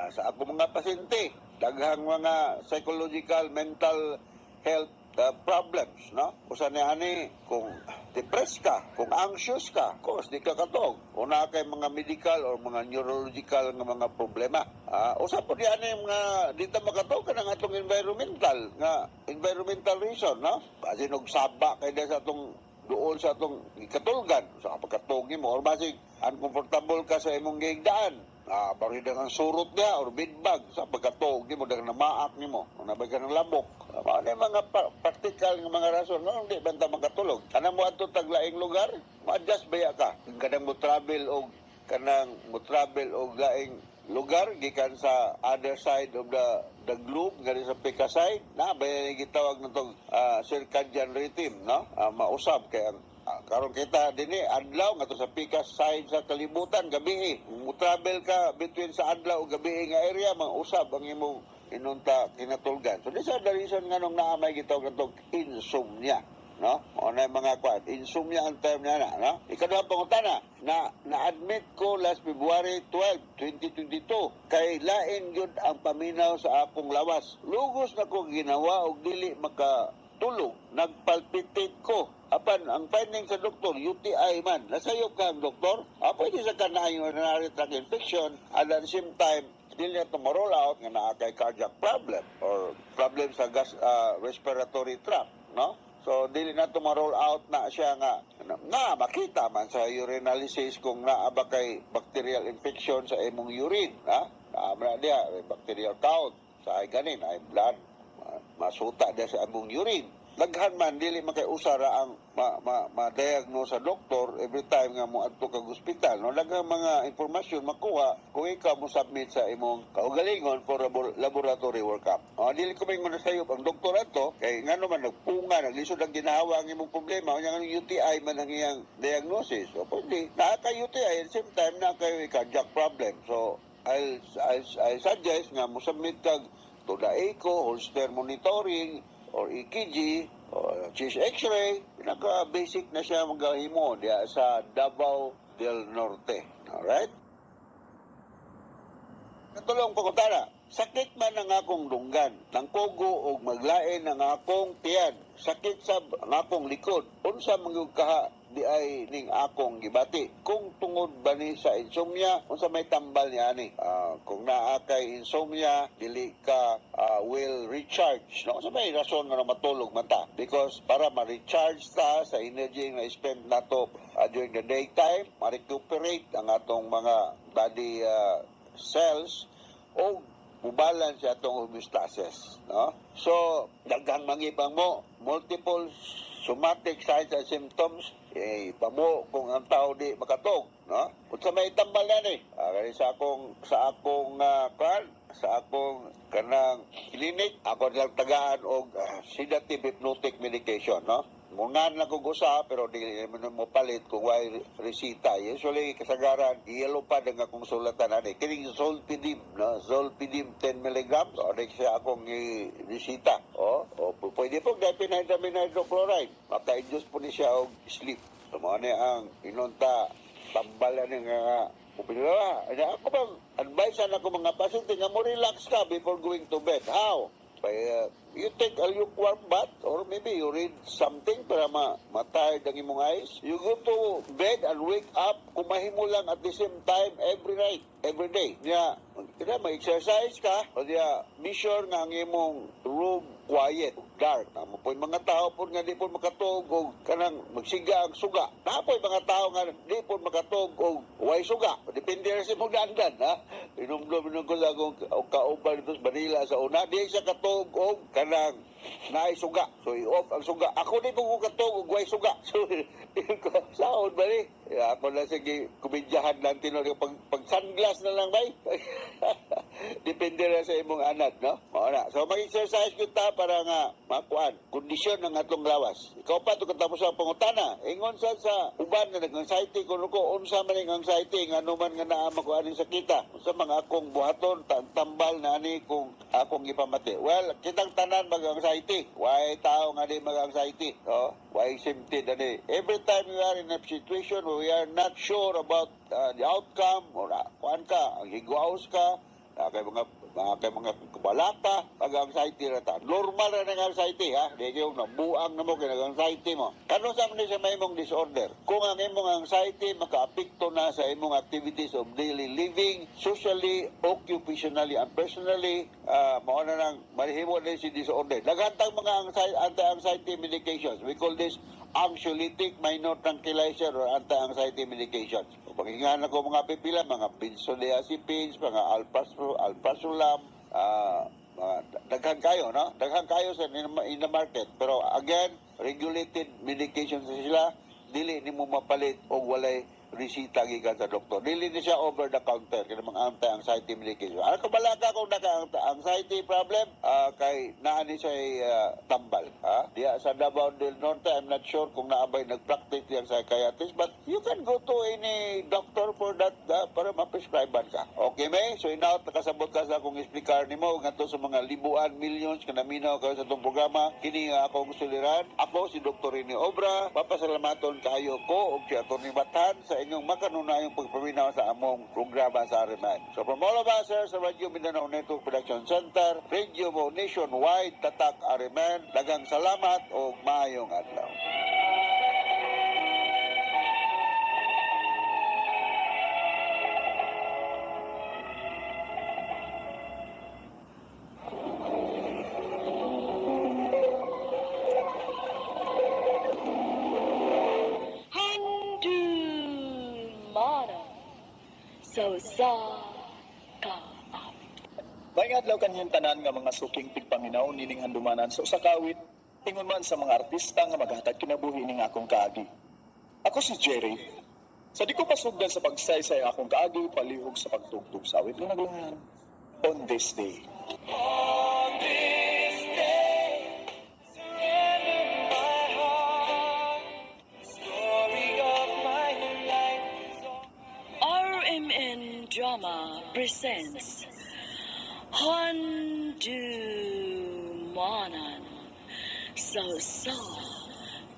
sa ako mga pasyente, daghang mga psychological, mental health problems, no? Usa ni ani kung depressed ka, kung anxious ka, of course di ka katog. Una kay mga medical or mga neurological nga mga problema. Usa po di ani mga dito makatog ka ng atong environmental reason, no? Basin og saba kay sa atong doon sa atong katulgan, sa pagkatog mo or basig uncomfortable ka sa imong gigdaan. Barida kang surot niya or bidbag sa pagkatog mo dagang namaak nimo o nabay ka ng labok. Ano mga practical ng mga rason no hindi banta makatulog. Kanang mo adto taglaing lugar, ma-adjust baya ka. Kanang mo travel og laing lugar gikan sa other side of the globe ngari sa Pika side na bayan gitawag natong circadian rhythm, no? Mausab kay karon kita dinhi adlaw ngadto sa Pika side sa kalibutan gabi. Mo travel ka between sa adlaw ug gabi nga area mausab ang imong inunta kinatulgan. So this are the reason nga nung naamay gitawag natong insomnia, no? O na mga kwan, insomnia ang term niya na, no? Ikaduhang pangutana, na-admit ko last February 12, 2022, kay lain yun ang paminaw sa akong lawas. Lugos na ko ginawa o dili makatulog, nagpalpitate ko. Apan, ang finding sa doktor, UTI man. Nasayop ka ang doktor, pwede sa kanang urinary tract infection, at at the same time, dili na ito ma-roll out nga naa kay cardiac problem or problem sa respiratory tract, no? So, dili na ito ma-roll out na siya nga makita man sa urinalysis kung naa ba kay bacterial infection sa imong urine, ha? Naamra diya, bacterial count sa ay ganin, ay blood, masuta diya sa imong urine. Daghan man, dili man kay usara ang ma-diagnose sa doktor every time nga mo adto kag ospital. No? Daghang mga informasyon makuha kung ikaw mo submit sa imong kaugalingon for laboratory workup. Dili ko may manasayop ang doktor ato kay ngano man nagpunga, naglisod ang ginahawa ang imong problema, unya nga UTI man ang iyang diagnosis. So pwede na kay UTI at the same time na kay cardiac problem. So I suggest nga mo submit kag to the echo, Holster monitoring, or EKG, or chest x-ray, pinaka-basic na siya magahimo diya sa Davao del Norte. Alright? Katulong pangutana, sakit man ang akong lunggan, ng kugo o maglain ang akong tiyan, sakit sa ang akong likod, unsa mangyud kaha di ay ning akong gibati. Kung tungod ba ni sa insomnia, unsa may tambal niya ani? Kung naa kay insomnia, dili ka will recharge. No? Unsa may rason nga matulog man ta? Because para ma-recharge ta sa energy nga spend nato during the daytime, ma-recuperate ang atong mga body cells o mubalance sa atong homeostasis. No? So, daghang mangibang mo, multiple somatic signs and symptoms, pamo kung ang tao di makatog, no? Unsa may tambal na ni? Sa akong kanang clinic, ako lang tagaan og sedative hypnotic medication, no? Mungan na kong usa, pero di mo palit kung why resita. Usually, kasagaran, iyalo pa ng akong sulatan ani. Kining Zolpidem, no? Zolpidem 10 mg, o di siya akong resita. Pwede po, diphenhydramine hydrochloride. Maka-induce po ni siya og sleep. So, mo ang inunta, tambalan nga upinila. Ako bang advice ako mga pasyente nga mo relax ka before going to bed. How? You take a lukewarm bath or maybe you read something para ma-tired ang imong eyes. You go to bed and wake up kumahimo lang at the same time every night, every day. Kaya mag-exercise ka o diya be sure nga ang imong room quiet, dark. Napoy mga tao po nga di po makatog o kanang magsiga ang suga. Napoy mga tao nga di po makatog o way suga. Depende rin sa mong dandan, ha? Inumdum ko lang kung kauban ito sa Manila sa una. Di siya katog o kanang naay suga. So, i-off ang suga. Ako di po ko katog o way suga. So, sahod ba ni? Ako na sige, kumidyahan lang tinol. Pag sunglass na lang ba? Depende rin sa imong anak, no? Mauna. So, mag-exercise kita para nga makuan. Kondisyon ng atong lawas. Ikaw pa ito katapos ang pangutana. Ingon sa uban na nag-anxiety ko unsa man ang anxiety nga anuman nga naa makuanin sa kita. Unsa mga akong buhaton, tambal na ani kung akong ipamati. Well, kitang tanan mag-anxiety. Why tao nga di mag-anxiety? No? Why symptom ani? Every time we are in a situation where we are not sure about the outcome or kuan ka, ang higwaos ka, kay mga kabalata, pag-anxiety na ta. Normal na ng anxiety, ha? Di kayo nabuang na mo kaya nag-anxiety mo. Kano sa mga sa imong disorder? Kung ang imong anxiety maka-apekto na sa imong activities of daily living, socially, occupationally, and personally, mauna nang malihimo din si disorder. Naghantang mga anti-anxiety medications. We call this anxiolytic minor tranquilizer or anti-anxiety medications. Paghingan ako mga pipila, mga benzodiazepines, mga alprazolam, daghan kayo, no? Daghan kayo sa in the market. Pero again, regulated medications sila, dili ni mo mapalit o walay resita gikan sa doktor. Dili ni siya over the counter kaya mga anti-anxiety medication. Ano ka balaka kung naka-anxiety problem? Kay naa ni siya tambal. Diya sa Davao del Norte, I'm not sure kung naabay nag-practice yung psychiatrist, but you can go to any doctor for that para ma-prescribean ka. Okay, May? So, inaot, nakasabot ka sa akong explicar ni mo ngadto sa mga libuan, millions, kanaminaw kayo sa itong programa. Kini nga akong suliran. Ako, si Dr. Rini Obra. Papasalamaton kayo ko o si Atty. Bathan sa inyong makanunayong pagpaminaw sa among programa sa Ariman. So, from all of us, sir, sa Radio Mindanao Network Production Center, Radio mo nationwide, tatak Ariman, dagang salamat o maayong adlaw. May adlaw kanyang tanan nga mga suking tigpaminaw nining handumanan sa usa ka awit ingon man sa mga artista nga maghatag kinabuhi ning akong kaagi. Ako si Jerry. Sa di ko pasugdan sa pagsaysay akong kaagi palihog sa pagtugtog sa awit nga naglangan. On this day. On this day, surrender my heart. Story of my life. RMN Drama presents Handumanan So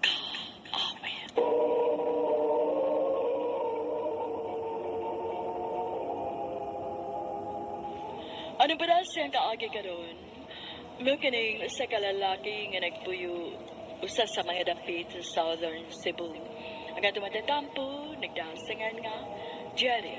Ka-awit. Ano ba dahil siyang kaagi karon? Mukining sa kalalaki nga nagpuyo usa sa mga dapit sa Southern Cebu. Ang atong matatampo, nagdasangan nga, Jerry.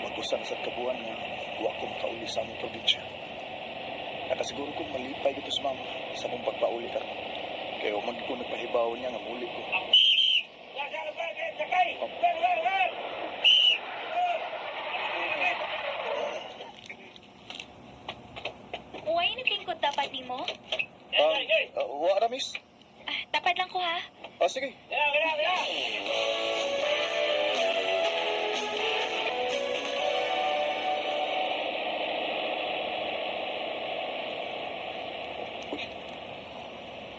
Magusan sa kabuan nga wa ko makauli sa among probinsya. Nakasiguro kong malipay dito sa mama sa mong pagpauli karon. Kaya huwag ko nagpahibaw niya nga muli ko. Uway, naglingkod dapat ni mo? Wa ramis? Dapat lang ko ha. Sige.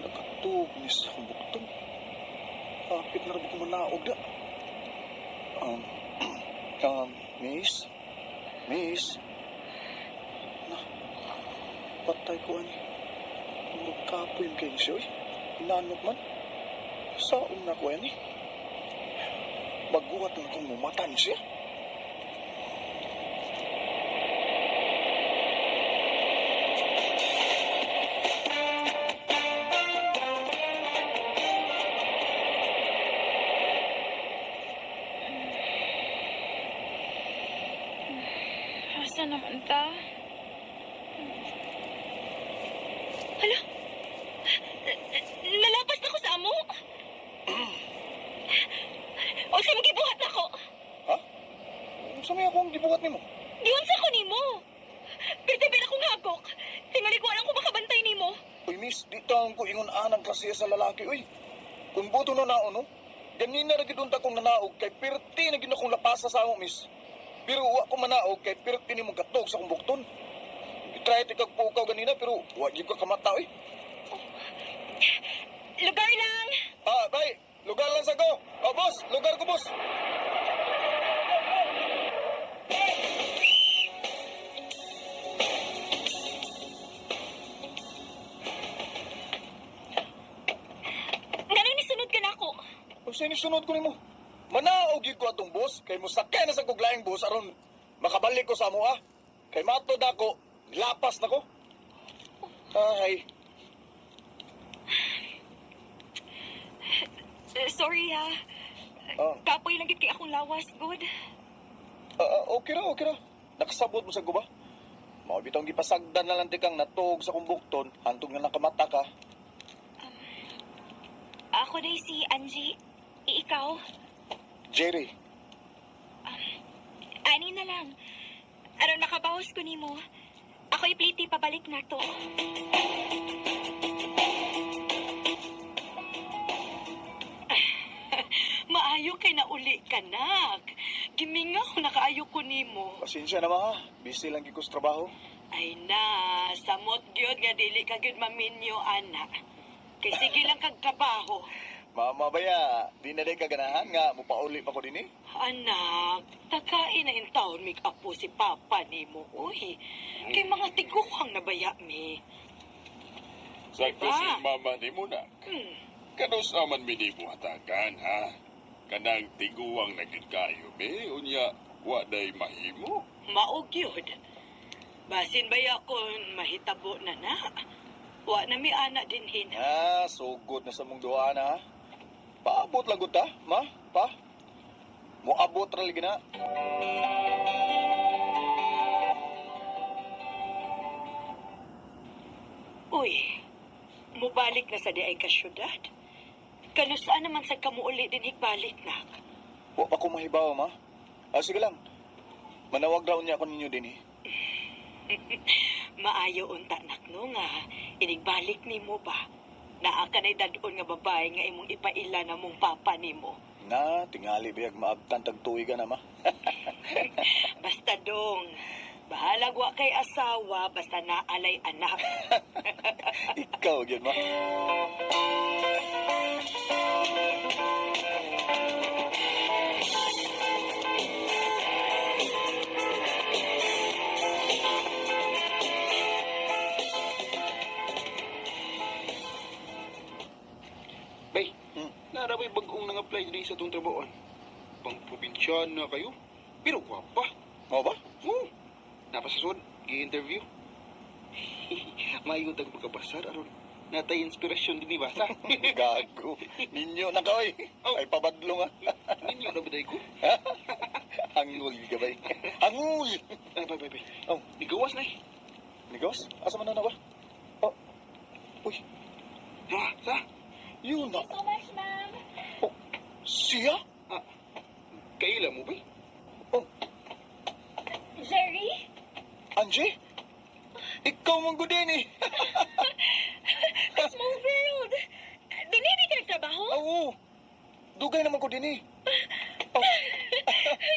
Nakatugnis akong buktong. Kapit na rin ko manaog da. Miss? Miss? Patay ko ani. Magkapoy yung kayo siya, Inanok man. Saan na ko ani? Magguhat na akong mumatan siya. Asa naman ta? Hala? Lalapas na ko sa amo? O sa magibuhat na ko? Ha? Sa may akong gibuhat nimo? Diyon sa ko nimo. Pwede akong hagok. Tingali ko alam ko makabantay nimo. Uy, miss, di taong ko ingon anang klase sa lalaki, uy. Kung buto na naon, no? Ganina na gidunta kong nanaog kay pirti na gina kong lapasa sa akong, miss. Pero wa ko manaog kay pirti ni mong katog sa akong bukton. Itry ti kag pukaw ganina pero wa gyud ka kamata, uy. Lugar lang. Bay, lugar lang sa ko. Boss, lugar ko, boss. Ganun ni sunod ka na ako. Kung sa'yo sunod ko nimo. Manaog gyud ko atong boss kay musakay na sa kuglaing boss aron makabalik ko sa amo Kay matod ako, lapas na ko. Ay. Sorry ha. Kapoy lang gid kay akong lawas, good. Okay ra. Nakasabot mo sa guba. Mao bitong gipasagdan na lang tikang natog sa kumbukton, hantong nga nakamata ka. Ako day si Angie. Ikaw? Jerry, Ani na lang. Aron makabahos ko nimo. Ako ipliti pabalik na to. Maayo kay na uli ka, nak. Gimingaw nakaayo ko nimo. pasensya na ha. Busy lang gid ko sa trabaho. Ay na, samot gyud nga dili ka gyud maminyo, ana. Kay sige lang kag trabaho. Mama baya, di na day kaganahan nga mupauli pa ko dinhi. Anak, takain na in taon mig apo si papa nimo. Uy, kay mga tiguhang nabaya mi. Sakto Diba? si mama ni mo na. Kanos aman minimo hatagan, ha? Kanang tiguang nagkikayo, be, unya, waday mahimo. Maog yun. Basin baya kon mahitabo na na. Wa na mi ana dinhin. Ah, sugod na sa mong duha na ha. Paabot lang gud ta, ma, pa. Moabot ra lagi na. Uy, mubalik na sa di ay kasyudad. Kanusaan naman sa kamuuli din higbalik na. Wa pa ko mahibaw, ma. Ah, sige lang. Manawag raw niya ako ninyo din eh. Maayo unta nakno nga inigbalik nimo ba? Naa ka na'y dadon nga babae nga imong ipaila na mong papa nimo. Na, tingali biyag maabtan tag tuig ka na, ma. Basta dong, bahalag wa kay asawa basta naalay anak. Ikaw, yun, ma. Bay, naramay bagong nang-apply din sa itong trabahoan. Pang probinsya na kayo. Pero gwapa. Oo ba? Oo. Napasasod, i-interview. Mayon tag magkabasar, aron. Natay inspirasyon din ni Basa. Gago. Ninyo na ka, oy. Ay, pabadlo nga. Ninyo na ba ko? Hangul ka ba? Hangul! Ay, bay. Oh, Nigawas na eh. Nigawas? Asa man na ba? Oh. Uy. Ha? Sa? Yun na. So much, ma'am. Oh, siya? Kaila mo ba? Jerry? Angie? Ikaw mong gudin eh. A small world. Dinini ka nagtrabaho? Oo. Dugay naman ko din eh.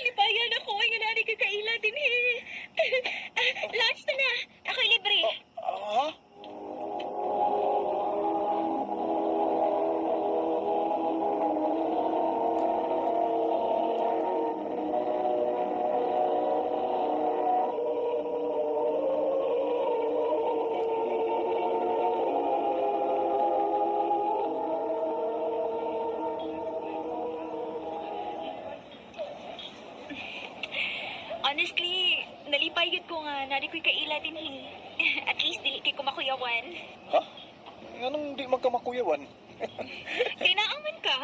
Lipayan ako. Ay, nga nari ka kaila din eh. Lunch na na. Ako'y libre. Ha? Honestly, nalipay yun ko nga, nari ko'y kaila din At least dili kay kumakuyawan. Ha? Anong di magkamakuyawan? Kinaaman ka.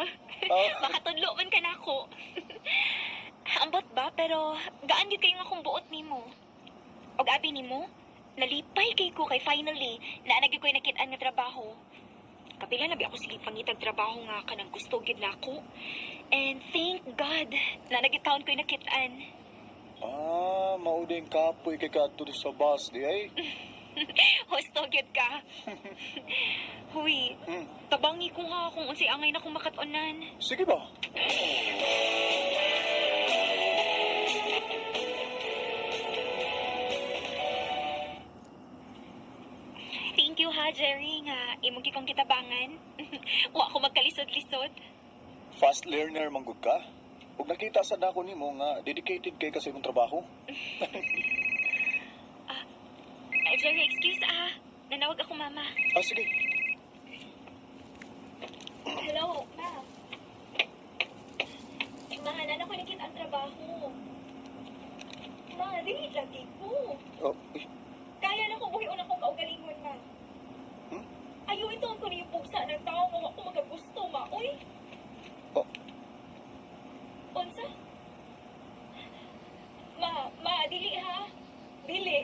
Makatudlo man ka na ako. Ambot ba, pero gaan yun kayo nga kung buot nimo. Og abi nimo, nalipay kay ko kay finally, na nagyo ko'y nakitaan nga trabaho. Kapila na ako sige pangitag trabaho nga kanang gusto gid nako. And thank God na nagitaon ko'y nakitaan. Ah, mauding kapoy kay kadto sa bus di ay. Husto gyud ka. Huy, tabangi ko nga kung unsay angay na kong makatunan. Sige ba? Thank you ha, Jerry, nga imong gikong kitabangan. Wa ko magkalisod-lisod. Fast learner manggod ka. Ug nakita sa dako nimo nga dedicated kay kasi imong trabaho. Jerry, excuse nanawag ako mama. Ah, sige. Hello, ma'am. Mahanan ako nakita ang trabaho. Ma, dili lagi ko. Oh, Kaya na ko buhi una kong kaugalingon, ma. Ayaw ito ang kunin yung pugsa ng tao mo ako magagusto, ma. Uy! Oh. Unsa? Ma, dili ha? Dili.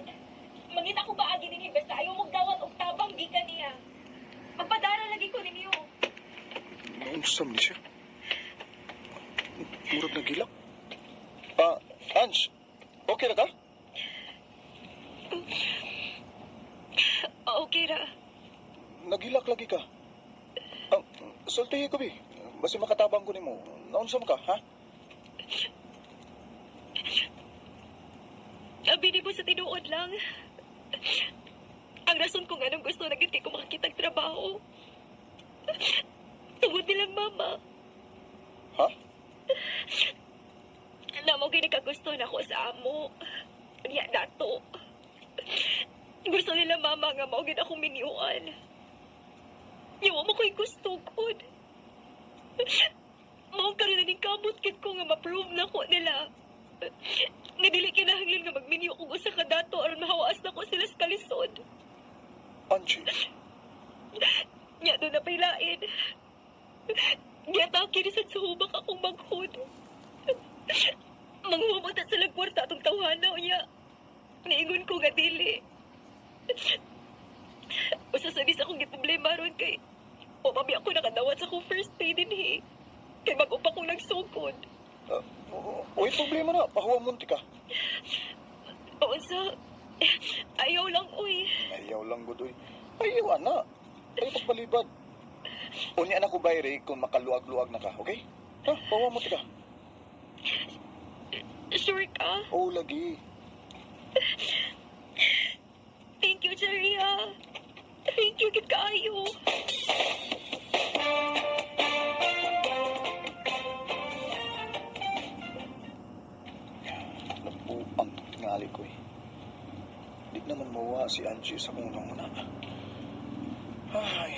Mangita ko ba agi din basta ayaw mong dawat og tabang gikan niya. Magpadara lagi ko ninyo. Naunsam ni siya. Murag nagilak. Ange, okay na ka? Okay ra. Nagilak lagi ka. Sultihi ko, bi. Basi makatabang ko ni mo. Naunsam ka, ha? Abi ni mo sa tinuod lang. Ang rason kung anong gusto na hindi ko makakitag trabaho. Tungod nilang mama. Ha? Namo ginikagusto na ko sa amo. Niya dato. Gusto nila mama nga mao gid akong miniuan. Yawa mo ko'y gusto ko. Mao karon na ning kamot kit ko nga ma-prove na ko nila. Nga dili kinahanglan nga magminyo og usa ka dato aron mahawaas na ko sila sa kalisod. Angie. Nya do na pailain. Giyatake ni sa suhubak akong maghud. Manghumot at sa lagwarta atong tawhanaw niya. Niingon ko nga dili. Usa sa dis akong giproblema ron kay o mami ako nakadawat sa akong first pay din eh. Kay bago pa kong nagsugod. Uy, problema na. Pahuwa mo ka. O sa... Ayaw lang, uy. Ayaw lang, Gudoy. Ayaw, ana. Ayaw pagbalibad. Unya na ko bayre kung makaluag-luag na ka, okay? Ha? Pahuwa mo ka. Sure ka? Oo, lagi. Thank you, Jerry, ha? Thank you, kit kaayo. Nabuang tingali ko eh. Di naman mawa si Angie sa unang muna. Ay.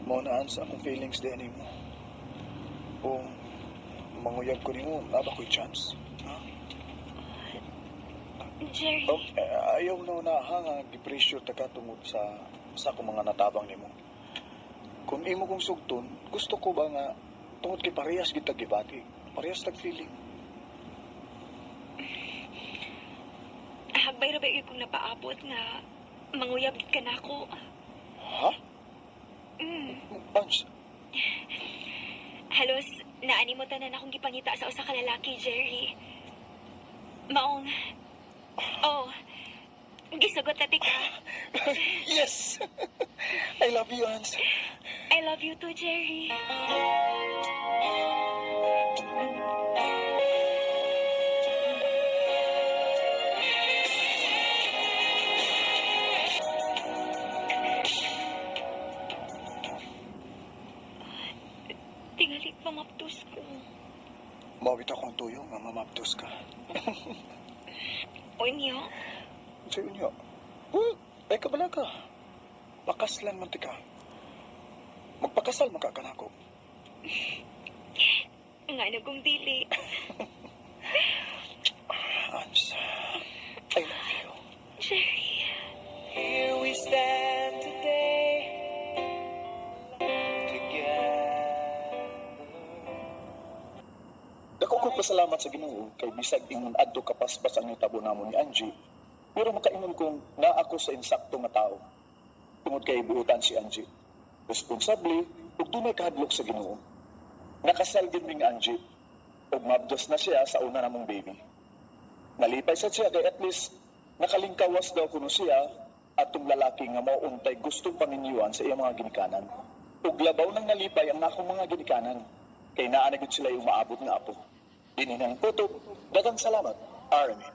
Maunaan sa akong feelings din mo. O manguyab ko ni mo, naba ko'y chance. Ha? Jerry. Ayaw na unaha nga gi-pressure ta ka tungod sa akong mga natabang ni mo. Kung imo kong sugton, gusto ko ba nga tungod kay parehas kita gibati. Parehas tag feeling. Hagbay ra ba kong napaabot nga manguyab ka na ako? Ha? Bunch. Halos, naanimutan na akong gipangita sa usa ka lalaki, Jerry. Maong... Oh, gisugot na tika. Yes! I love you, Hans. I love you too, Jerry. Tingali mamaptos ko. Mawit akong tuyo nga mamaptos ka. Unyo? Sa'yo niyo. Ay kabala ka. Pakaslan man tika. Magpakasal makakanako. Nga na kong dili. Hans, I love you. Jerry. Here we stand today, Dako ko pasalamat sa Ginoo kay bisag ingon adto kapaspas ang tabo namon ni Angie. Pero makaingon kong naa ako sa insakto nga tao. Tungod kay buutan si Angie. Responsable ug dunay kahadlok sa Ginoo. Nakasal gid ning Angie. Ug mabdos na siya sa una namong baby. Nalipay sa siya kay at least nakalingkawas daw kuno siya atong lalaki nga mao untay gustong panginyuan sa iyang mga ginikanan. Ug labaw nang nalipay ang akong mga ginikanan. Kay naa na gid sila yung maabot nga apo. Dininang puto, daghang salamat, Armin.